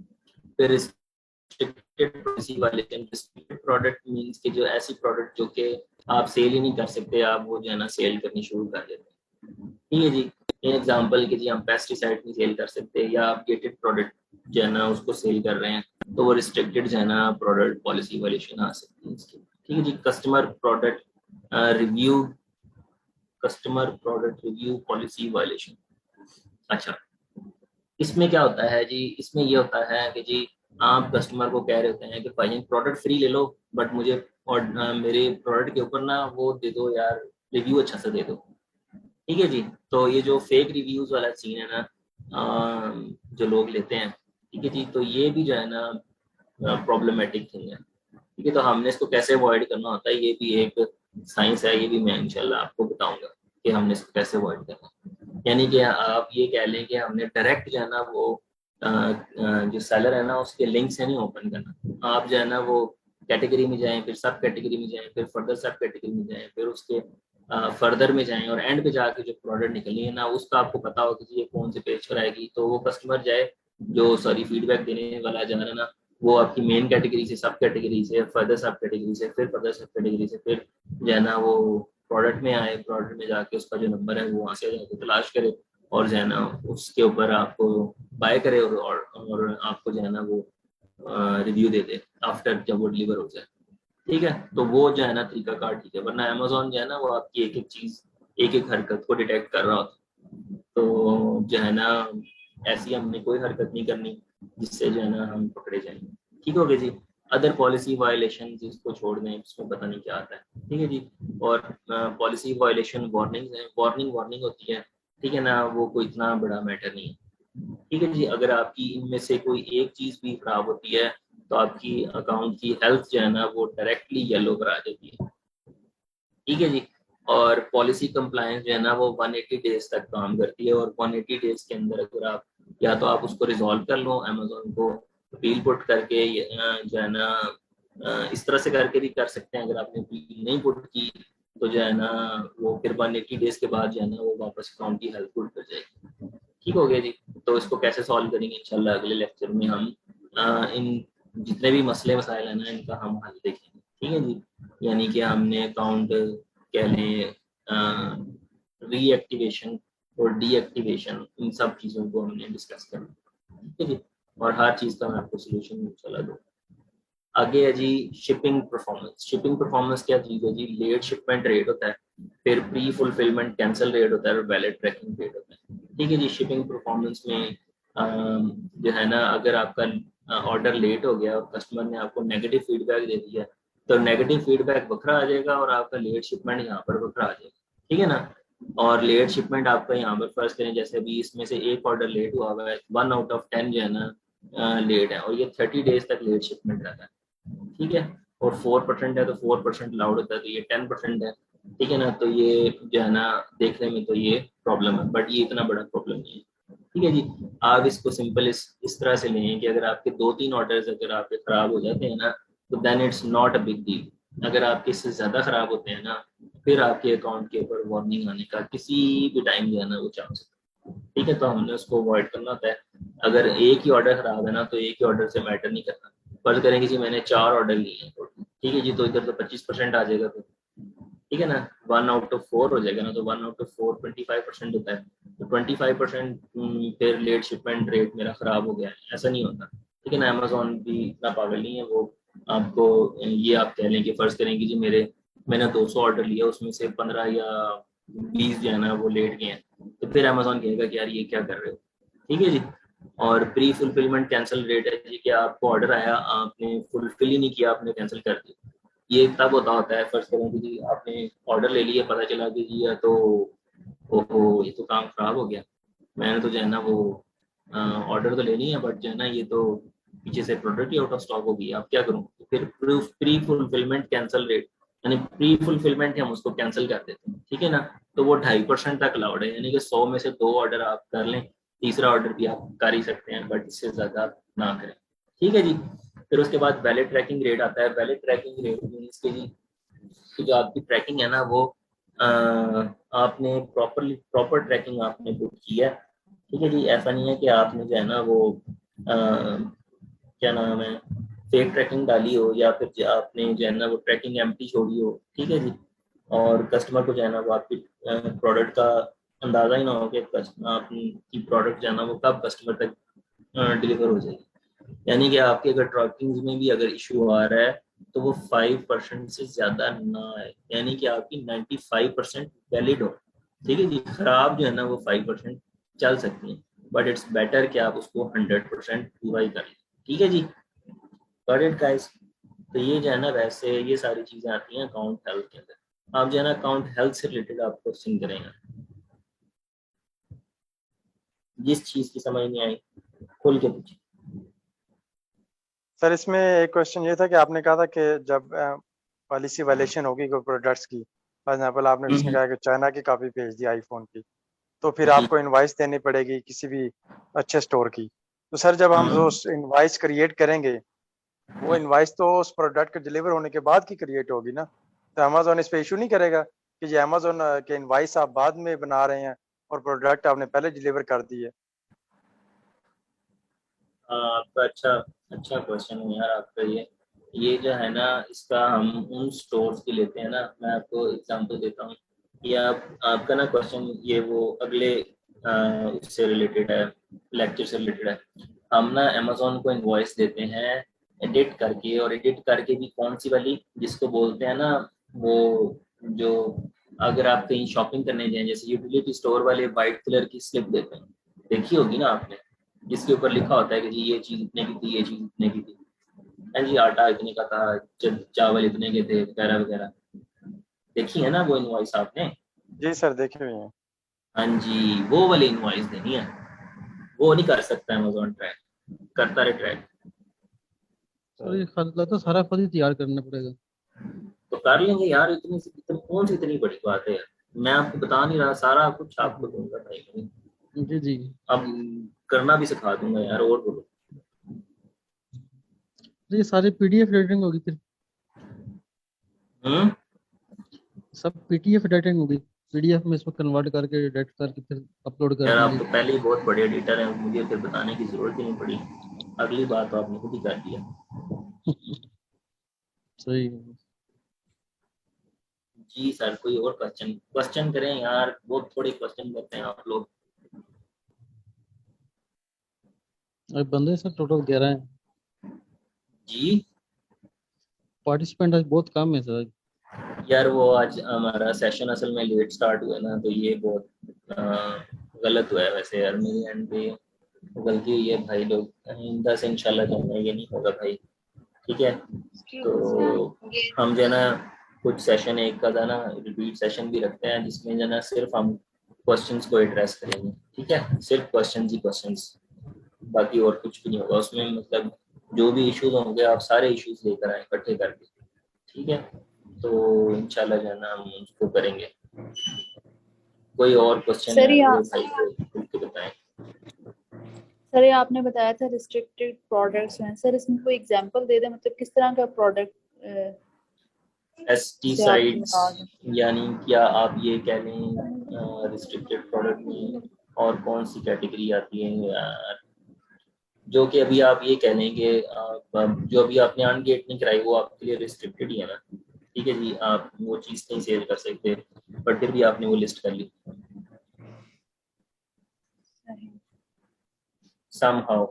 फिर restricted policy violation, restricted product means कि जो ऐसी प्रोडक्ट जो कि आप सेल ही नहीं कर सकते, आप वो जो है ना सेल करनी शुरू कर देते हैं, ठीक है जी। इन एग्जांपल कि जी हम पेस्टिसाइड नहीं सेल कर सकते या आप गेटेड प्रोडक्ट जो है ना उसको सेल कर रहे हैं, तो वो रिस्ट्रिक्टेड जो है ना प्रोडक्ट पॉलिसी वायलेशन आ सकती है इसकी, ठीक है जी। Review customer product review policy violation. अच्छा, इसमें क्या होता है जी, इसमें ये होता है कि जी आप कस्टमर को कह रहे होते हैं कि भाई प्रोडक्ट फ्री ले लो, बट मुझे और मेरे प्रोडक्ट के ऊपर ना वो दे दो यार, रिव्यू अच्छा सा दे दो। ठीक है जी। तो ये जो फेक रिव्यूज वाला सीन है ना, जो लोग लेते हैं, ठीक है जी, तो ये भी जो है ना प्रॉब्लमेटिक थिंग है। ठीक है, तो हमने इसको कैसे अवॉइड करना होता है, ये भी एक साइंस है, ये भी मैं इंशाल्लाह आपको बताऊंगा कि हमने इसको कैसे अवॉइड करना है। यानी कि आप ये कह लें कि हमने डायरेक्ट जो है ना वो जो सेलर है ना उसके लिंक से नहीं ओपन करना। आप जो है ना वो कैटेगरी में जाएं, फिर सब कैटेगरी में जाएं, फिर फर्दर सब कैटेगरी में जाएं, फिर उसके फर्दर में जाएं, और एंड पे जाके जो प्रोडक्ट निकली है ना उसका आपको पता हो कि ये कौन से पेज पर आएगी, तो वो कस्टमर जाए जो सॉरी फीडबैक देने वाला जा रहा है ना, वो आपकी मेन कैटेगरी से, सब कैटेगरी से, फर्दर सब कैटेगरी से, फिर फर्दर सब कैटेगरी से, फिर जो है ना वो प्रोडक्ट में आए, प्रोडक्ट में जाके उसका जो नंबर है वो वहाँ से जाके तलाश करे, और जो है ना उसके ऊपर आपको बाय करे, और आपको जो है ना वो रिव्यू दे दे आफ्टर जब वो डिलीवर हो जाए। ठीक है, तो वो जो है ना तरीका कार ठीक है, वरना अमेजोन जो है ना वो आपकी एक एक चीज, एक एक हरकत को डिटेक्ट कर रहा होता है। तो जो है ना ऐसी हमने कोई हरकत नहीं करनी जिससे जो है ना हम पकड़े जाएंगे। ठीक हो गया जी। अदर पॉलिसी वायलेशन जिसको छोड़ दें, इसमें पता नहीं क्या आता है। ठीक है जी। और पॉलिसी वायलेशन वार्निंग है, वार्निंग वार्निंग होती है, ठीक है ना, वो कोई इतना बड़ा मैटर नहीं है। ठीक है जी। अगर आपकी इनमें से कोई एक चीज भी खराब होती है तो आपकी अकाउंट की हेल्थ जो है ना वो डायरेक्टली येलो पर आ जाती है। ठीक है जी। और पॉलिसी कंप्लायंस जो है ना वो 180 डेज तक काम करती है, और 180 डेज के अंदर अगर आप या तो आप उसको रिजॉल्व कर लो, अमेजोन को अपील पुट करके, जो है ना इस तरह से करके भी कर सकते हैं। अगर आपने अपील नहीं पुट की तो जो है ना वो फिर 180 डेज के बाद जो है ना वो वापस अकाउंट की हेल्थ पुट कर जाएगी। ठीक हो गया जी। तो इसको कैसे सॉल्व करेंगे इंशाल्लाह अगले लेक्चर में हम इन जितने भी मसले मसाइल है ना इनका हम हल देखेंगे। ठीक है जी। यानी कि हमने अकाउंट कह लें रीएक्टिवेशन और डीएक्टिवेशन, इन सब चीज़ों को हमने डिस्कस करना। ठीक है जी। और हर चीज़ का मैं आपको सोल्यूशन इंशाल्लाह दूँ। आगे है जी शिपिंग परफॉर्मेंस। शिपिंग परफॉर्मेंस क्या चीज़ है जी, लेट शिपमेंट रेट होता है, फिर प्री फुलफिलमेंट कैंसिल रेट होता है, और वैलिड ट्रैकिंग रेट होता है। ठीक है जी। शिपिंग परफॉर्मेंस में जो है ना अगर आपका ऑर्डर लेट हो गया और कस्टमर ने आपको नेगेटिव फीडबैक दे दिया तो नेगेटिव फीडबैक बखरा आ जाएगा, और आपका लेट शिपमेंट यहाँ पर बखरा आ जाएगा। ठीक है ना। और लेट शिपमेंट आपका यहाँ पर फर्ज करें जैसे अभी इसमें से एक ऑर्डर लेट हुआ हुआ है, 1 आउट ऑफ 10 जो है ना लेट है, और ये 30 डेज तक लेट शिपमेंट रहता है। ठीक है। और 4% है तो 4% अलाउड होता है, तो ये 10% है। ठीक है ना। तो ये जो है ना देखने में तो ये प्रॉब्लम है, बट ये इतना बड़ा प्रॉब्लम नहीं है। ठीक है जी। आप इसको सिंपल इस तरह से लें कि अगर आपके 2-3 ऑर्डर्स अगर आपके खराब हो जाते हैं ना तो then it's not a big deal. अगर आपके इससे ज्यादा खराब होते हैं ना फिर आपके अकाउंट के ऊपर वार्निंग आने का किसी भी टाइम जो है ना वो चांस है। ठीक है। तो हमने उसको अवॉइड करना होता है। अगर एक ही ऑर्डर खराब है ना तो एक ही ऑर्डर से मैटर नहीं करना। फर्ज करेंगे जी मैंने 4 ऑर्डर लिए हैं टोटल, ठीक है जी, तो इधर तो 25% आ जाएगा। तो ठीक है ना, 1 आउट ऑफ 4 हो जाएगा ना, तो 1 आउट ऑफ 4 25% होता है। तो 25% फिर लेट शिपमेंट रेट मेरा खराब हो गया है, ऐसा नहीं होता। ठीक है ना। अमेजोन भी इतना पागल नहीं है, वो आपको ये आप कह लें कि फर्ज करेंगे जी मैंने 200 ऑर्डर लिया, उसमें से 15 या 20 जो है ना वो लेट गए हैं, तो फिर अमेजोन कहेगा कि यार ये क्या कर रहे हो। ठीक है जी। और प्री फुलफिलमेंट कैंसिल रेट है जी कि आपको ऑर्डर आया, आपने फुलफिल ही नहीं किया, आपने कैंसिल कर दिया। ये तब होता है फर्स्ट करें कि जी आपने ऑर्डर ले लिया, पता चला कि जी या तो ओहो ये तो काम खराब हो गया, मैंने तो जो है ना वो ऑर्डर तो लेनी है, बट जो है ना ये तो पीछे से product he out of stock हो गई, आप क्या करूँ। तो फिर प्री फुलफिलमेंट कैंसिल रेट, यानी प्री फुलफिलमेंट हम उसको कैंसिल कर देते हैं। ठीक है ना। तो वो 2.5% तक अलाउड है, यानी कि 100 में से 2 ऑर्डर आप कर लें, तीसरा ऑर्डर भी आप कर ही सकते हैं, बट इससे ज्यादा आप ना करें। ठीक है जी। फिर उसके बाद वैलिड ट्रैकिंग रेट आता है। वैलिड ट्रैकिंग रेट मीन्स के जी कि जो आपकी ट्रैकिंग है ना वो आपने प्रॉपर ट्रैकिंग आपने बुक की है। ठीक है जी। ऐसा नहीं है कि आपने जो है ना वो क्या नाम है फेक ट्रैकिंग डाली हो, या फिर आपने जो है ना वो ट्रैकिंग एम्प्टी छोड़ी हो। ठीक है जी। और कस्टमर को जो है ना वो आपकी प्रोडक्ट का अंदाजा ही ना हो कि आपकी प्रोडक्ट जो है ना वो कब कस्टमर तक डिलीवर हो जाएगी। यानी कि आपके अगर ट्रैकिंग में भी अगर इशू आ रहा है तो वो 5% से ज्यादा ना आए, यानी कि आपकी 95% वैलिड हो। ठीक है जी। खराब जो है ना वो 5% चल सकती है। बट इट्स बेटर कि आप उसको 100% पूरा ही कर लें। ठीक है जी, गॉट इट गाइस। तो ये जो है ना, वैसे ये सारी चीजें आती हैं अकाउंट हेल्थ के अंदर। आप जो है ना अकाउंट हेल्थ से रिलेटेड आप क्वेश्चन करेंगे, जिस चीज की समझ नहीं आई खोल के पूछिए। सर इसमें एक क्वेश्चन ये था कि आपने कहा था कि जब पॉलिसी वायलेशन होगी कोई प्रोडक्ट्स की, फॉर एग्जाम्पल आपने जिसने कहा कि चाइना की कॉपी भेज दी आईफोन की, तो फिर जी। आपको इनवाइस देनी पड़ेगी किसी भी अच्छे स्टोर की। तो सर जब हम जो इनवाइस क्रिएट करेंगे, वो इनवाइस तो उस प्रोडक्ट के डिलीवर होने के बाद की क्रिएट होगी ना, तो अमेजोन इस पे इशू नहीं करेगा कि ये अमेजोन के इनवाइस आप बाद में बना रहे हैं और प्रोडक्ट आपने पहले डिलीवर कर दी है। आपका अच्छा अच्छा क्वेश्चन है यार आपका। ये जो है ना, इसका हम उन स्टोर्स की लेते हैं ना। मैं आपको एग्जांपल देता हूँ। ये आपका ना क्वेश्चन ये वो अगले उससे रिलेटेड है, लेक्चर से रिलेटेड है। हम ना अमेजोन को इनवॉइस देते हैं एडिट करके, और एडिट करके भी कौन सी वाली, जिसको बोलते हैं ना वो, जो अगर आप कहीं शॉपिंग करने जाएं, जैसे यूटिलिटी स्टोर वाले वाइट कलर की स्लिप देते हैं, देखी होगी ना आपने, जिसके ऊपर लिखा होता है कि जी ये चीज इतने की थी, ये चीज इतने की थी, है जी, आटा इतने का था, चावल इतने के थे, वगैरह वगैरह। देखी है ना वो इनवॉइस आपने? जी सर देखे हुए हैं। हाँ जी, वो वाली इनवॉइस देनी है। वो नहीं कर सकता अमेजोन ट्रैक, करता रहे ट्रैक। सर ये खाला तो सारा खुद ही तैयार करना पड़ेगा। तो कर लेंगे यार, कौन सी इतनी बड़ी बात है यार। मैं आपको बता नहीं रहा, सारा कुछ आपको दूंगा भाई मैं। जी जी। अब करना भी सिखा दूंगा यार, और बोलो। तो ये सारी पीडीएफ एडिटिंग होगी फिर, हम्म। सब पीडीएफ एडिटिंग होगी, पीडीएफ में इसको कन्वर्ट करके एडिट करके फिर अपलोड कर यार आप देंगे। तो पहले ही बहुत बड़े एडिटर हैं, मुझे फिर बताने की जरूरत ही नहीं पड़ी। अगली बात तो आपने खुद ही कर दिया। सही है। जी सर, कोई और क्वेश्चन क्वेश्चन करें यार, बहुत थोड़े क्वेश्चन करते हैं आप लोग। अब बंदे सर टोटल 11 हैं, जी पार्टिसिपेंट आज बहुत कम है सर। यार, वो आज हमारा सेशन असल में लेट स्टार्ट हुआ ना, तो ये बहुत गलत हुआ है वैसे यार, मेरी एंड पे गलती हुई है भाई। लोग आइंदा से इंशाल्लाह जो है ये नहीं होगा भाई। ठीक है, तो हम जो है ना कुछ सेशन एक का था ना रिपीट सेशन भी रखते हैं, जिसमें जो है ना सिर्फ हम क्वेश्चंस को एड्रेस करेंगे। ठीक है, सिर्फ क्वेश्चंस ही क्वेश्चंस, बाकी और कुछ भी नहीं होगा उसमें। मतलब जो भी इश्यूज होंगे आप सारे इश्यूज लेकर आए इकट्ठे करके। ठीक है, तो इंशाल्लाह जो है ना हम उसको करेंगे। कोई और क्वेश्चन सर है ये मेरे भाई को खुल के बताएं। सर ये आपने बताया था रिस्ट्रिक्टेड प्रोडक्ट्स में, सर इसमें कोई एग्जांपल दे दें, मतलब किस तरह का प्रोडक्ट से आप पेस्टिसाइड्स, बता दें। यानी क्या आप ये कह लें रिस्ट्रिक्टेड प्रोडक्ट में और कौन सी कैटेगरी आती है यार, जो कि अभी आप ये कह लेंगे जो अभी आपने अनगेट नहीं कराई वो आपके लिए रिस्ट्रिक्टेड ही है ना। ठीक है जी, आप वो चीज़ नहीं सेल कर सकते, बट फिर भी आपने वो लिस्ट कर ली समहाउ।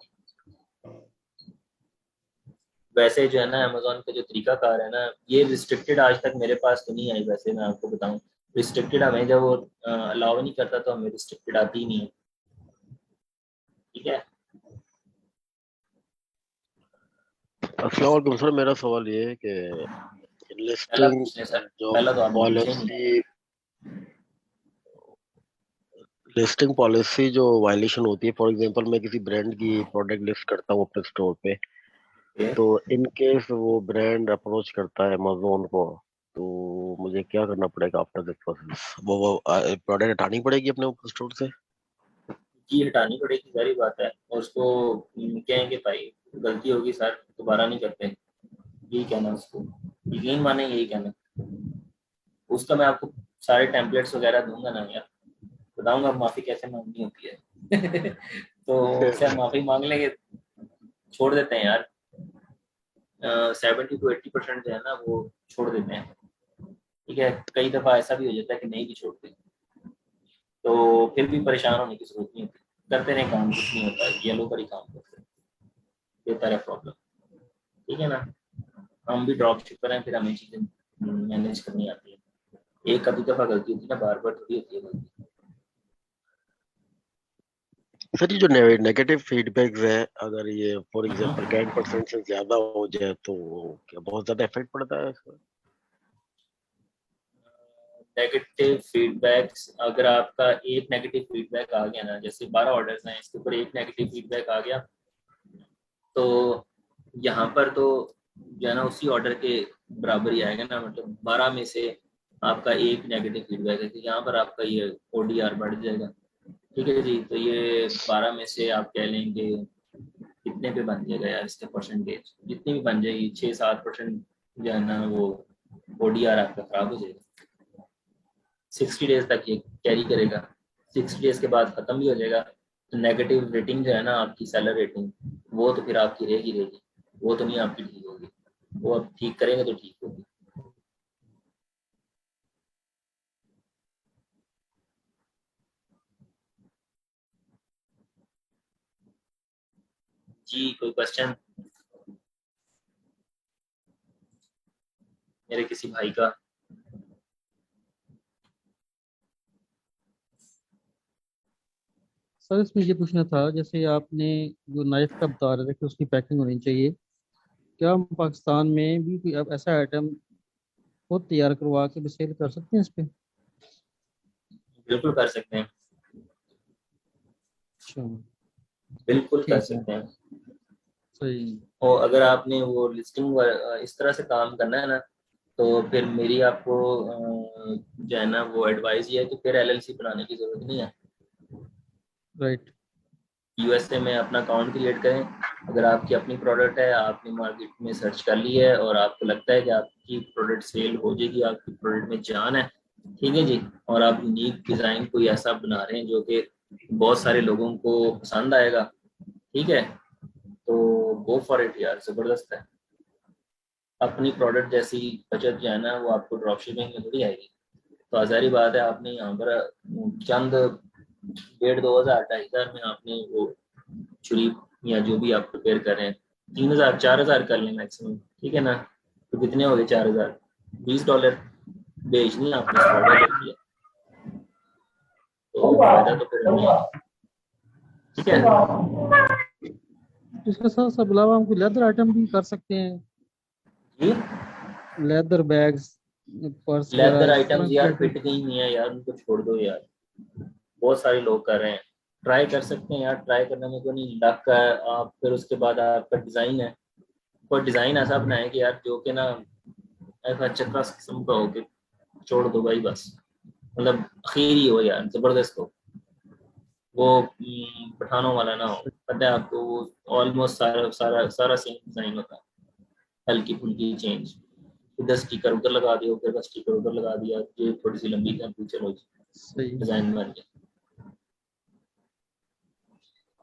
वैसे जो है ना अमेजोन का जो तरीकाकार है ना, ये रिस्ट्रिक्टेड आज तक मेरे पास तो नहीं आई। वैसे मैं आपको बताऊं, रिस्ट्रिक्टेड हमें जब वो अलाउ नहीं करता तो हमें रिस्ट्रिक्टेड आती ही नहीं है। ठीक है, अस्सलाम वालेकुम सर, मेरा सवाल ये है कि पहला लिस्टिंग पूछने सर, जो पहला तो आपने पूछा ही नहीं। पॉलिसी लिस्टिंग पॉलिसी जो वायलेशन होती है, फॉर एग्जांपल मैं किसी ब्रांड की प्रोडक्ट लिस्ट करता हूँ अपने स्टोर पे, Okay? तो इन केस वो ब्रांड अप्रोच करता है अमेजोन को, तो मुझे क्या करना पड़ेगा आफ्टर दिस प्रोसेस? वो प्रोडक्ट हटानी पड़ेगी अपने स्टोर से? जी हटानी पड़ेगी, सारी बात है। और उसको कहेंगे भाई गलती होगी सर, दोबारा नहीं करते, यही कहना उसको। यकीन माने यही कहना। उसका मैं आपको सारे टेम्पलेट्स वगैरह दूंगा ना यार, बताऊंगा माफी कैसे मांगनी होती है। तो उससे हम माफी मांग लेंगे, छोड़ देते हैं यार। 70 to 80% जो है ना वो छोड़ देते हैं। ठीक है, कई दफा ऐसा भी हो जाता है कि नहीं भी छोड़ते, तो फिर भी परेशान होने की जरूरत नहीं होती। करते रहे काम, कुछ नहीं होता, येलो पर ही काम करते हैं, बेहतर है प्रॉब्लम। ठीक है ना, हम भी ड्रॉप शिपर हैं, फिर हमें चीजें मैनेज करनी आती है। एक कभी दफा गलती होती है ना, बार बार थोड़ी होती है गलती। सर ये जो नेगेटिव फीडबैक्स है, अगर ये फॉर एग्जांपल 10% से ज्यादा हो जाए तो क्या बहुत ज्यादा इफेक्ट पड़ता है इसका? नेगेटिव फीडबैक्स, अगर आपका एक नेगेटिव फीडबैक आ गया ना, जैसे 12 ऑर्डर्स हैं, इसके ऊपर एक नेगेटिव फीडबैक आ गया, तो यहाँ पर तो जो है ना उसी ऑर्डर के बराबर ही आएगा ना, मतलब 12 में से आपका एक नेगेटिव फीडबैक है, तो यहाँ पर आपका ये ODR बढ़ जाएगा। ठीक है जी, तो ये 12 में से आप कह लेंगे कितने पे बन जाएगा यार, इसके परसेंटेज जितनी भी बन जाएगी 6-7% जो है ना वो ODR आपका खराब हो जाएगा। 60 डेज तक ये कैरी करेगा, 60 डेज के बाद खत्म भी हो जाएगा। तो नेगेटिव रेटिंग जो है ना आपकी, सेलर रेटिंग, वो तो फिर आपकी रहेगी, वो तो नहीं आपकी ठीक होगी, वो आप ठीक करेंगे तो ठीक होगी। जी कोई क्वेश्चन मेरे किसी भाई का? सर इसमें ये पूछना था, जैसे आपने जो नाइफ का बता रहे थे कि उसकी पैकिंग होनी चाहिए, क्या हम पाकिस्तान में भी कोई अब ऐसा आइटम खुद तैयार करवा के भी सेल कर सकते हैं इस पे? बिल्कुल कर सकते हैं, अच्छा, बिल्कुल कर ठीक है, सकते हैं। सही। और अगर आपने वो लिस्टिंग इस तरह से काम करना है ना, तो फिर मेरी आपको जो है ना वो एडवाइस ये है कि फिर LLC बनाने की जरूरत नहीं है। राइट। USA में अपना अकाउंट क्रिएट करें। अगर आपकी अपनी प्रोडक्ट है, आपने मार्केट में सर्च कर ली है और आपको लगता है कि आपकी प्रोडक्ट सेल हो जाएगी, आपकी प्रोडक्ट में जान है, ठीक है जी, और आप यूनिक डिज़ाइन कोई ऐसा बना रहे हैं जो कि बहुत सारे लोगों को पसंद आएगा, ठीक है, तो गो फॉर इट यार, ज़बरदस्त है। अपनी प्रोडक्ट जैसी बचत जो है ना वो आपको ड्रॉप शिपिंग में थोड़ी आएगी। तो आज़ारी बात है, आपने यहाँ पर चंद 1,500-2,000-2,500 में आपने वो छुरी या जो भी आप प्रिपेयर कर रहे हैं 3,000-4,000 कर लें मैक्सिमम, ठीक है ना, तो कितने हो गए 4,000, $20 बेचनी आपने, $100 की है, तो फायदा तो फिर नहीं है, ठीक है इसके साथ साथ अलावा हम कोई लेदर आइटम भी कर सकते हैं, जी। लेदर बैग्स, पर्स वगैरह, लेदर इस तरह आइटम्स की यार आइटम। फिट नहीं हुई है यार, उनको छोड़ दो यार, बहुत सारे लोग कर रहे हैं। ट्राई कर सकते हैं यार, ट्राई करने में तो नहीं, लक का है आप, फिर उसके बाद आपका डिज़ाइन है, कोई डिज़ाइन ऐसा बनाए कि यार जो कि ना ऐसा चक्रास किस्म का हो कि छोड़ दो भाई बस, मतलब आखिरी हो यार, जबरदस्त हो, वो पठानों वाला ना हो, पता है आपको, वो ऑलमोस्ट सारा सारा सारा सेम डिज़ाइन होता है, हल्की फुल्की चेंज, इधर स्टिकर उधर लगा दिया, उधर का स्टिकर उधर लगा दिया, ये थोड़ी सी लंबी है, चलो सही। डिज़ाइन बन गया।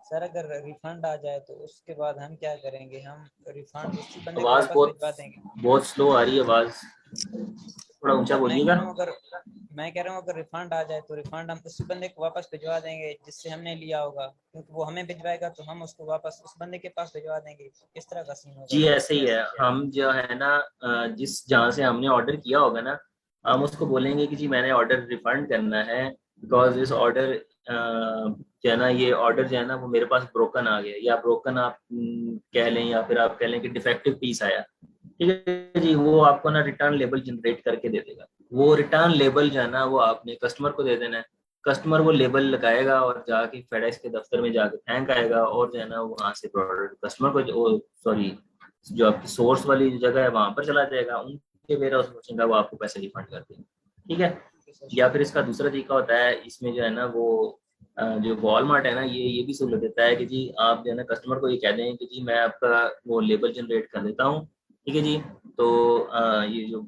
सर अगर रिफंड आ जाए तो उसके बाद हम क्या करेंगे? हम रिफंड उसी बंदे को आवाज़ वापस बहुत भिजवा देंगे? बहुत स्लो आ रही है आवाज़, थोड़ा ऊंचा सर बोलिएगा। मैं कह रहा हूँ अगर रिफंड आ जाए तो रिफंड हम उसी बंदे को वापस भिजवा देंगे जिससे हमने लिया होगा, क्योंकि वो हमें भिजवाएगा तो हम उसको वापस उस बंदे के पास भिजवा देंगे। किस तरह का सीन होगा जी सर? ऐसे ही है, हम जो है ना जिस जहाँ से हमने ऑर्डर किया होगा ना, हम उसको बोलेंगे कि जी मैंने ऑर्डर रिफंड करना है, बिकॉज इस ऑर्डर जो है ना, ये ऑर्डर जो है ना वो मेरे पास ब्रोकन आ गया, या ब्रोकन आप कह लें, या फिर आप कह लें कि डिफेक्टिव पीस आया, ठीक है जी, वो आपको ना रिटर्न लेबल जनरेट करके दे देगा। वो रिटर्न लेबल जो है ना वो आपने कस्टमर को दे देना है, कस्टमर वो लेबल लगाएगा और जाके फेडेक्स के दफ्तर में जाके थैंक आएगा, और जो है ना वहाँ से प्रोडक्ट कस्टमर को, सॉरी, जो आपकी सोर्स वाली जगह है वहां पर चला जाएगा, उनके वेयर हाउस पहुंचेगा, वो आपको पैसे रिफंड कर देंगे, ठीक है। या फिर इसका दूसरा तरीका होता है, इसमें जो है ना वो जो वॉलमार्ट है ना, ये भी सहूलत देता है कि जी आप जो है ना कस्टमर को ये कह दें कि जी मैं आपका वो लेबल जनरेट कर देता हूँ, ठीक है जी, तो ये जो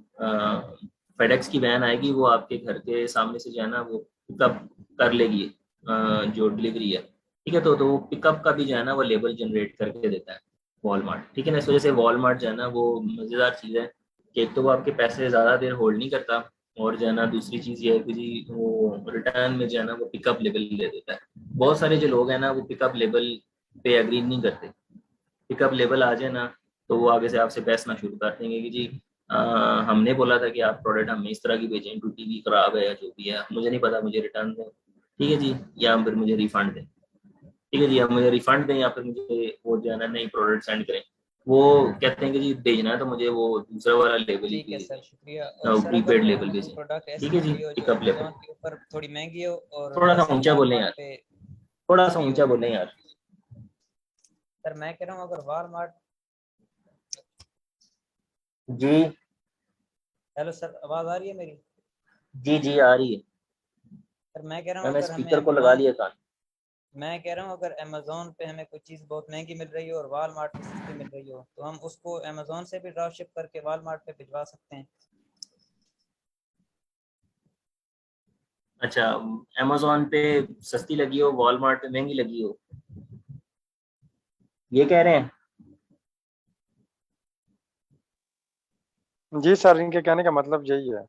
फेडेक्स की वैन आएगी वो आपके घर के सामने से जो है ना वो पिकअप कर लेगी, जो डिलीवरी है, ठीक है, तो वो पिकअप का भी जो है ना वो लेबल जनरेट करके देता है वॉलमार्ट, ठीक है ना। इस वजह से वॉलमार्ट जो है ना वो मज़ेदार चीज़ है कि एक तो वो आपके पैसे ज़्यादा देर होल्ड नहीं करता, और जो है ना दूसरी चीज़ ये है कि जी वो रिटर्न में जो है ना वो पिकअप लेबल दे देता है। बहुत सारे जो लोग हैं ना वो पिकअप लेबल पे एग्री नहीं करते, पिकअप लेबल आ जाए ना तो वो आगे से आपसे बहसना शुरू कर देंगे कि जी हमने बोला था कि आप प्रोडक्ट हमें इस तरह की भेजें, टूटी भी खराब है या जो भी है, मुझे नहीं पता, मुझे रिटर्न दें, ठीक है जी, या फिर मुझे रिफंड दें। ठीक है जी, आप मुझे रिफंड दें या फिर मुझे वो जो है ना नई प्रोडक्ट सेंड करें। वो कहते हैं कि जी भेजना है तो मुझे वो दूसरा वाला लेबल ही ठीक है भेजें, सर, शुक्रिया। और सर अगर प्रीपेड लेबल हमें कोई भेजें। प्रोडक्ट ठीक ऐसी है मिल जी, रही हो जो पिकअप लेबल। अमेजोन के ऊपर थोड़ी महंगी हो और थोड़ा सा वैसे ही ऊंचा बोलें वालमार्ट यार, पे थोड़ा सा सस्ती ऊंचा हो। बोलें यार। सर मैं कह रहा हूँ अगर वालमार्ट, जी हेलो सर, आवाज आ रही है मेरी? जी जी आ रही है। सर मैं कह रहा हूँ मैंने अगर हमें स्पीकर को लगा अमेजोन, लिया कान। मैं कह रहा हूँ अगर अमेजोन पे हमें कोई चीज़ बहुत महंगी मिल रही हो और वालमार्ट पे सस्ती मिल रही हो, तो हम उसको अमेजोन से भी ड्रॉप शिप करके वालमार्ट पे भिजवा सकते हैं। अच्छा, अमेजोन पे सस्ती लगी हो, वॉलमार्ट पे महंगी लगी हो, ये कह रहे हैं? जी सर, इनके कहने का मतलब यही है।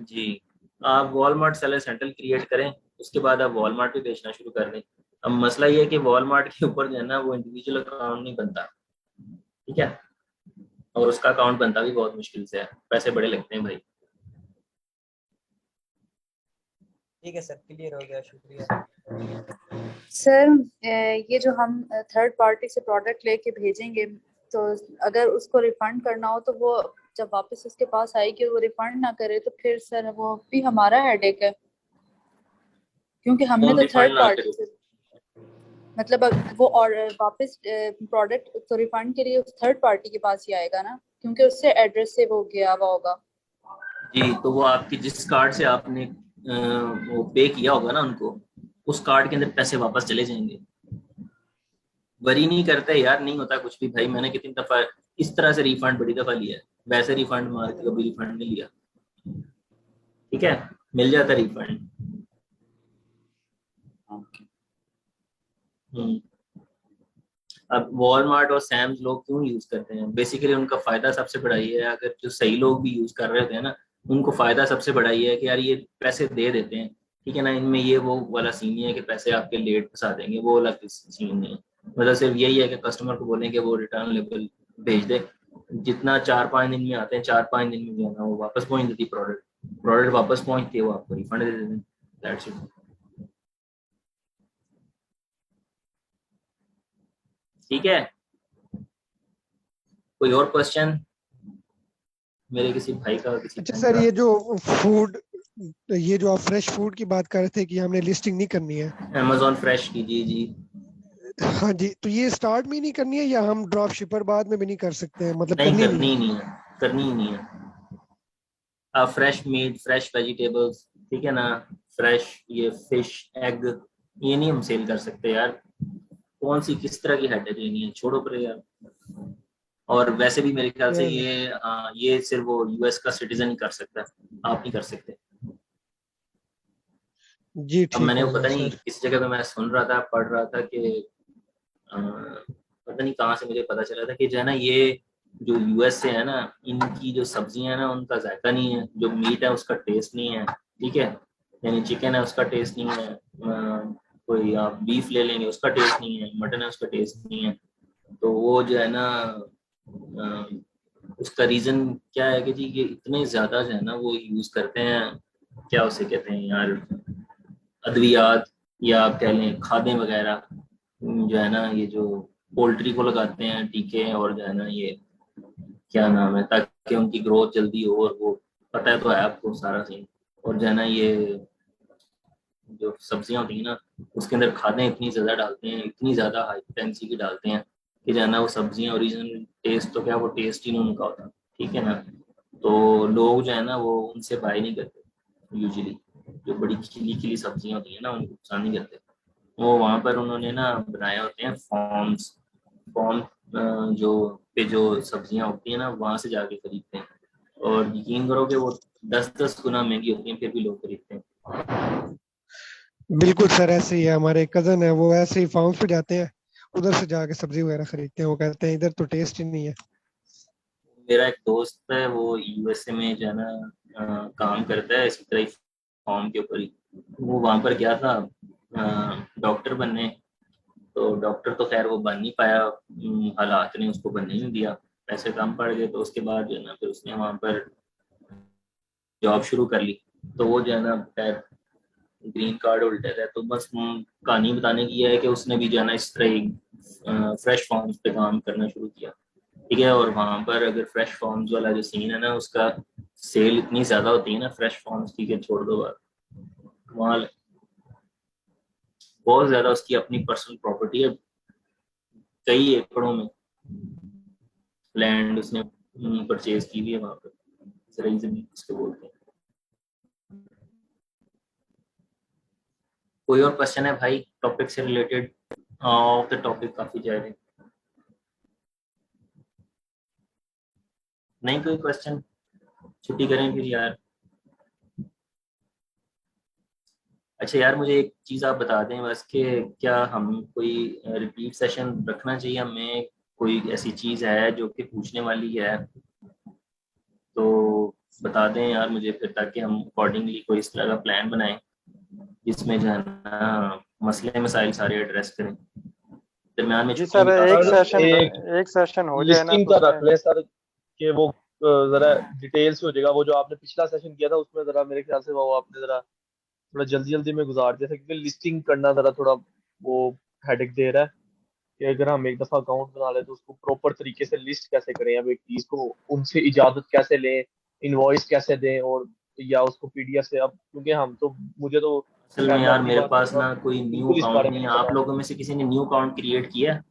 जी, आप वॉलमार्ट सेलर सेंटर क्रिएट करें, उसके बाद आप वॉलमार्ट पे बेचना शुरू कर दें। अब मसला ये है कि वॉलमार्ट के ऊपर जो है ना वो इंडिविजुअल अकाउंट नहीं बनता, ठीक है, और उसका अकाउंट बनता भी बहुत मुश्किल से है, पैसे बड़े लगते हैं भाई। ठीक है सर, क्लियर हो गया, शुक्रिया। सर ये जो हम थर्ड पार्टी से प्रोडक्ट लेके भेजेंगे, तो अगर उसको रिफंड करना हो तो वो जब वापस उसके पास आएगी और वो रिफंड ना करे तो फिर सर वो भी हमारा हेडेक है, क्योंकि हमने कौन तो थर्ड रिफंड ना पार्टी करे? से मतलब वो और वापस प्रोडक्ट तो रिफंड के लिए उस थर्ड पार्टी के पास ही आएगा ना, क्योंकि उससे एड्रेस से वो गया हुआ होगा। जी, तो वो आपकी जिस कार्ड से आपने वो पे किया होगा ना उनको, उस कार्ड के अंदर पैसे वापस चले जाएंगे। वरी नहीं करते यार, नहीं होता कुछ भी भाई। मैंने कितनी दफा इस तरह से रिफंड बड़ी दफा लिया है, वैसे रिफंड मार के कभी रिफंड नहीं लिया। ठीक है, मिल जाता रिफंड। अब वॉलमार्ट और सैम्स लोग क्यों यूज करते हैं? बेसिकली उनका फायदा सबसे बड़ा ये है, अगर जो सही लोग भी यूज कर रहे होते हैं ना, उनको फायदा सबसे बड़ा ये है कि यार ये पैसे दे देते हैं, ठीक है ना, इनमें ये वो वाला सीन नहीं है कि पैसे आपके लेट फंसा देंगे, वो वाला सीन नहीं है। मतलब सिर्फ यही है कि कस्टमर को बोलें कि वो रिटर्न लेबल भेज दे, जितना 4-5 दिन में आते हैं, 4-5 दिन में जो है ना वो वापस पहुंच देती प्रोडक्ट, प्रोडक्ट वापस पहुंचती है, वो आपको रिफंड दे देते हैं। That's it. ठीक है, कोई और क्वेश्चन मेरे किसी भाई का, किसी अच्छा बहन सर, का? ये जो आप फ्रेश फूड की बात कर रहे थे कि हमने लिस्टिंग नहीं करनी है, अमेजोन फ्रेश की, जी जी। हाँ जी, तो ये स्टार्ट में ही नहीं करनी है या हम ड्रॉप शिपर बाद में भी नहीं कर सकते हैं, मतलब नहीं, करनी नहीं करनी है? ही नहीं है, करनी ही नहीं है। आप फ्रेश मीट, फ्रेश वेजिटेबल्स, ठीक है ना, फ्रेश ये फिश, एग, ये नहीं हम सेल कर सकते यार। कौन सी किस तरह की हेडेक लेनी है, छोड़ो पर यार। और वैसे भी मेरे ख्याल से चलो, ये सिर्फ वो यूएस का सिटीजन ही कर सकता है, आप नहीं कर सकते। जी अब ठीक मैंने हो वो गया पता नहीं सर। किस जगह पे मैं सुन रहा था, पढ़ रहा था कि पता नहीं कहाँ से मुझे पता चला था कि जो है ना ये जो यूएस से है ना, इनकी जो सब्जियां है ना उनका जायका नहीं है, जो मीट है उसका टेस्ट नहीं है, ठीक है, यानी चिकन है उसका टेस्ट नहीं है, कोई आप बीफ ले लेंगे उसका टेस्ट नहीं है, मटन है उसका टेस्ट नहीं है। तो वो जो है ना उसका रीजन क्या है कि जी ये इतने ज्यादा जो है ना वो यूज करते हैं, क्या उसे कहते हैं यार, अद्वियात, या आप कह लें खादें वगैरह, जो है ना ये जो पोल्ट्री को लगाते हैं टीके, और जो है ना ये क्या नाम है, ताकि उनकी ग्रोथ जल्दी हो, और वो पता है तो है आपको सारा सीन। और जो है ना ये जो सब्जियां होती है ना उसके अंदर खादें इतनी ज्यादा डालते हैं, इतनी ज्यादा हाई पोटेंसी की डालते हैं कि जो है ना वो सब्जियां ओरिजिनल टेस्ट तो क्या, वो टेस्ट ही नहीं उनका होता, ठीक है ना। तो लोग जो है ना वो उनसे बाय नहीं करते यूजुअली, जो बड़ी खिली खिली सब्जियां होती है ना उनको पसंद नहीं करते। वो वहां पर उन्होंने ना बनाए होते हैं फॉर्म्स, फॉर्म जो पे जो सब्जियां होती है ना वहां से जाके खरीदते हैं, और यकीन करो कि वो 10-10 गुना महंगी होती हैं, फिर भी लोग खरीदते हैं। बिल्कुल सर, ऐसे ही है, हमारे कजन है वो ऐसे ही फार्म पे जाते हैं, उधर से जाके सब्जी वगैरह खरीदते हैं, वो कहते हैं इधर तो टेस्ट ही नहीं है। मेरा एक दोस्त है वो यूएसए में जो है ना काम करता है इसी तरह ही फॉर्म के ऊपर ही। वो वहां पर गया था डॉक्टर बनने, तो डॉक्टर तो खैर वो बन नहीं पाया, हालात ने उसको बनने नहीं दिया, पैसे कम पड़ गए, तो उसके बाद जो है ना फिर उसने वहां पर जॉब शुरू कर ली। तो वो जो है ना खैर ग्रीन कार्ड होल्डर है, तो बस कहानी बताने की है कि उसने भी जाना इस तरह फ्रेश फॉर्म्स पे काम करना शुरू किया, ठीक है। और वहां पर अगर फ्रेश फॉर्म्स वाला जो सीन है ना, उसका सेल इतनी ज्यादा होती है ना फ्रेश फॉर्म्स की, कि छोड़ दो बात, कमाल है। बहुत ज्यादा उसकी अपनी पर्सनल प्रॉपर्टी है, कई एकड़ों में लैंड उसने परचेज की हुई है वहां पर, जराई जमीन उसको बोलते हैं। कोई और क्वेश्चन है भाई टॉपिक से रिलेटेड? ऑफ द टॉपिक काफी जा रहे हैं, नहीं कोई क्वेश्चन? छुट्टी करें फिर यार। अच्छा यार, मुझे एक चीज आप बता दें बस, कि क्या हम कोई रिपीट सेशन रखना चाहिए हमें? कोई ऐसी चीज है जो कि पूछने वाली है तो बता दें यार मुझे फिर, ताकि हम अकॉर्डिंगली कोई इस तरह का प्लान बनाएं जिसमें जो है ना मसले मसाइल सारे एड्रेस करें। दरम्यान में जी छुट्टियां सर, भी काफी सर आ रही हैं। एक एक सेशन हो जाए ना लिस्टिंग तो का उसमें। रख ले सर, कि वो जरा डिटेल से हो जाएगा। वो जो आपने पिछला सेशन किया था उसमें जरा मेरे ख्याल से वो आपने जरा थोड़ा जल्दी जल्दी में गुजार दिया था, क्योंकि लिस्टिंग करना जरा थोड़ा वो हेडेक दे रहा है। कि अगर हम एक दफा अकाउंट बना ले तो उसको प्रॉपर तरीके से लिस्ट कैसे करें, अब एक चीज को उनसे इजाजत कैसे लें, इनवॉइस कैसे दें, और या उसको पीडीएफ से। अब क्योंकि हम तो, मुझे तो असल में खैर यार जाती मेरे बात है, पास थोड़ा ना कोई न्यू बिल्कुल इस अकाउंट बारे में नहीं है। नहीं आप पता। लोगों में से किसी ने न्यू अकाउंट क्रिएट किया है?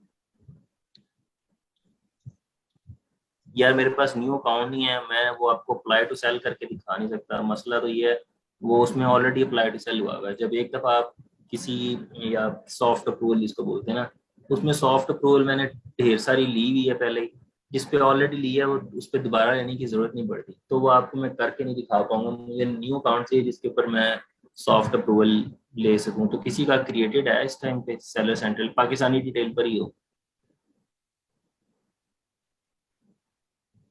यार मेरे पास न्यू अकाउंट नहीं है, मैं वो आपको अप्लाई टू सेल करके दिखा नहीं सकता। मसला तो ये है, वो उसमें ऑलरेडी अप्लाई टू सेल हुआ हुआ है। जब एक दफा आप किसी, या सॉफ्ट अप्रूवल जिसको बोलते हैं ना, उसमें सॉफ्ट अप्रूवल मैंने ढेर सारी ली हुई है पहले ही, जिस पे ऑलरेडी ली है वो उस पर दोबारा लेने की जरूरत नहीं पड़ती। तो वो आपको मैं करके नहीं दिखा पाऊंगा, मुझे न्यू अकाउंट चाहिए जिसके ऊपर मैं सॉफ्ट अप्रूवल ले सकूं। तो किसी का क्रिएटेड है इस टाइम पे सेलर सेंट्रल पाकिस्तानी डिटेल पर ही हो?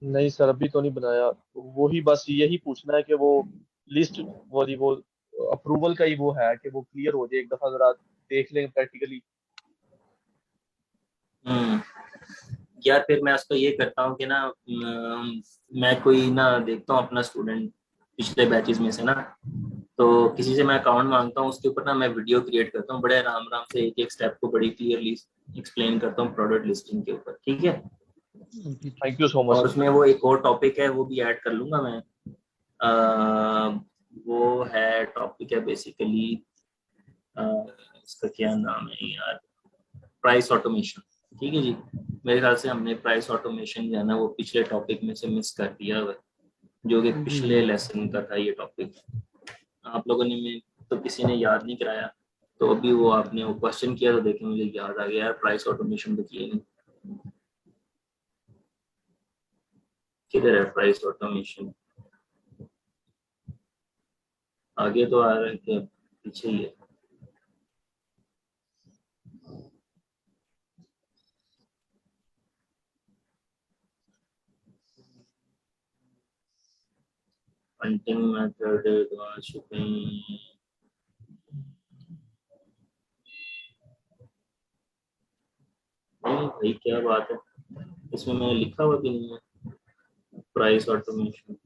नहीं सर, अभी तो नहीं बनाया। तो वो ही बस यही पूछना है कि वो लिस्ट, वो अप्रूवल का ही वो है कि वो क्लियर हो जाए, एक दफा जरा देख लें प्रैक्टिकली। हम्म। यार फिर मैं उसको ये करता हूँ कि ना, मैं कोई ना देखता हूँ अपना स्टूडेंट पिछले बैचेस में से ना, तो किसी से मैं अकाउंट मांगता हूँ, उसके ऊपर ना मैं वीडियो क्रिएट करता हूँ, बड़े आराम आराम से एक एक स्टेप को बड़ी क्लियरली एक्सप्लेन करता हूँ प्रोडक्ट लिस्टिंग के ऊपर, ठीक है। ओके ठीक थैंक यू सो मच और सर। उसमें वो एक और टॉपिक है, वो भी ऐड कर लूंगा मैं। वो है, टॉपिक है बेसिकली, इसका क्या नाम है यार, प्राइस ऑटोमेशन। ठीक है जी। मेरे ख्याल से हमने प्राइस ऑटोमेशन जो है ना वो पिछले टॉपिक में से मिस कर दिया हुआ है, जो कि जी पिछले लेसन का था ये टॉपिक। आप लोगों ने में तो किसी ने याद नहीं कराया, तो अभी वो आपने वो क्वेश्चन किया तो देखे मुझे याद आ गया यार, प्राइस ऑटोमेशन तो किए नहीं। किधर है प्राइस ऑटोमेशन? आगे तो आ रहा है कि पीछे ही है? Funding method, shipping. नहीं भाई क्या बात है, इसमें मैंने लिखा हुआ भी नहीं है प्राइस ऑटोमेशन।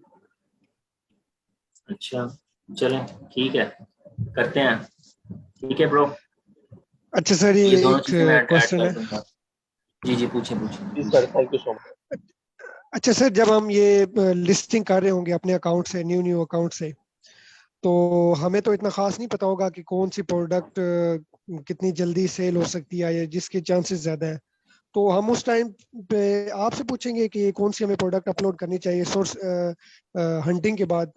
अच्छा चलें, ठीक है, करते हैं। ठीक है ब्रो, अच्छा सर, ये ये दोनों एक चीजें मैं ऐड क्वेश्चन कर है। दूंगा। जी जी, पूछें जी पूछें सर, पूछें। Thank you so much. अच्छा सर, जब हम ये लिस्टिंग कर रहे होंगे अपने अकाउंट से, न्यू न्यू अकाउंट से, तो हमें तो इतना खास नहीं पता होगा कि कौन सी प्रोडक्ट कितनी जल्दी सेल हो सकती है या जिसके चांसेस ज्यादा है। तो हम उस टाइम पे आपसे पूछेंगे कि कौन सी हमें प्रोडक्ट अपलोड करनी चाहिए सोर्स हंटिंग के बाद।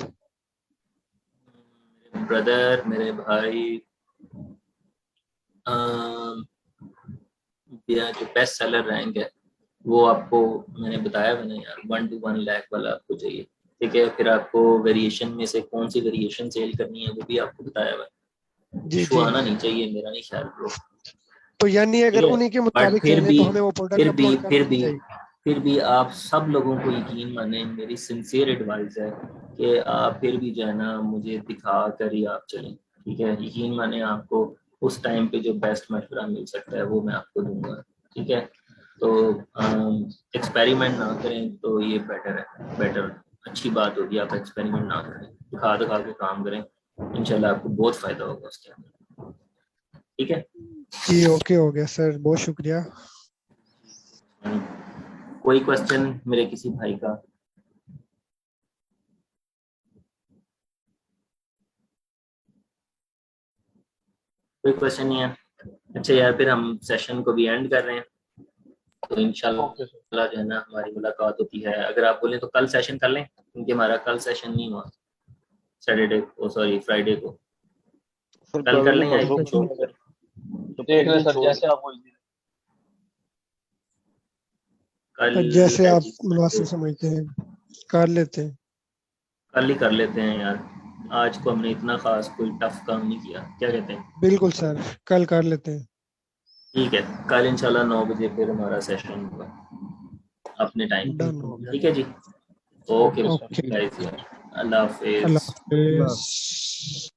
ब्रदर, मेरे भाई, या जो बेस्ट सेलर रैंक है वो आपको मैंने बताया मैंने यार, 1 to 1 लाख वाला आपको चाहिए, ठीक है। फिर आपको वेरिएशन में से कौन सी वेरिएशन सेल करनी है वो भी आपको बताया हुआ है। जी इशू जी। आना नहीं चाहिए, मेरा नहीं ख्याल ब्रो, तो यानी ठीक अगर है। उन्हीं के बट मुताबिक चले तो हमें वो प्रोडक्ट फिर भी अपलोड कर फिर देनी भी चाहिए। फिर भी आप सब लोगों को यकीन माने, मेरी सिंसियर एडवाइस है कि आप फिर भी जो है ना मुझे दिखा कर ही आप चलें, ठीक है। यकीन माने आपको उस टाइम पे जो बेस्ट मशवरा मिल सकता है वो मैं आपको दूंगा, ठीक है। तो एक्सपेरिमेंट ना करें तो ये बेटर है, बेटर अच्छी बात होगी। आप एक्सपेरिमेंट ना करें, दिखा दिखा के काम करें, इंशाल्लाह आपको बहुत फायदा होगा उसके अंदर। ठीक है, जी ओके हो गया सर, बहुत शुक्रिया। कोई क्वेश्चन मेरे किसी भाई का? कोई क्वेश्चन नहीं है? अच्छा यार, फिर हम सेशन को भी एंड कर रहे हैं, तो ओके सर। इंशाल्लाह जो है ना हमारी मुलाकात होती है। अगर आप बोलें तो कल सेशन कर लें, क्योंकि हमारा कल सेशन नहीं हुआ सैटरडे को, सॉरी फ्राइडे को। सर कल कर कल लें या परसों एक दिन छोड़ छोड़ कर, कर? देख ले दिन सर, छोड़ जैसे आपको easy लगे। कल जैसे है आप जी, मुनासिब समझते हैं कर लेते हैं। कल ही कर लेते हैं यार। आज को हमने इतना खास कोई टफ काम नहीं किया, क्या कहते हैं? बिल्कुल सर, कल कर लेते हैं। ठीक है, कल इंशाल्लाह 9 बजे फिर हमारा सेशन होगा अपने टाइम पे। डन हो गया। ठीक है जी, okay okay sir. Okay, guys यार, अल्लाह अल्लाह हाफिज। हाफिज।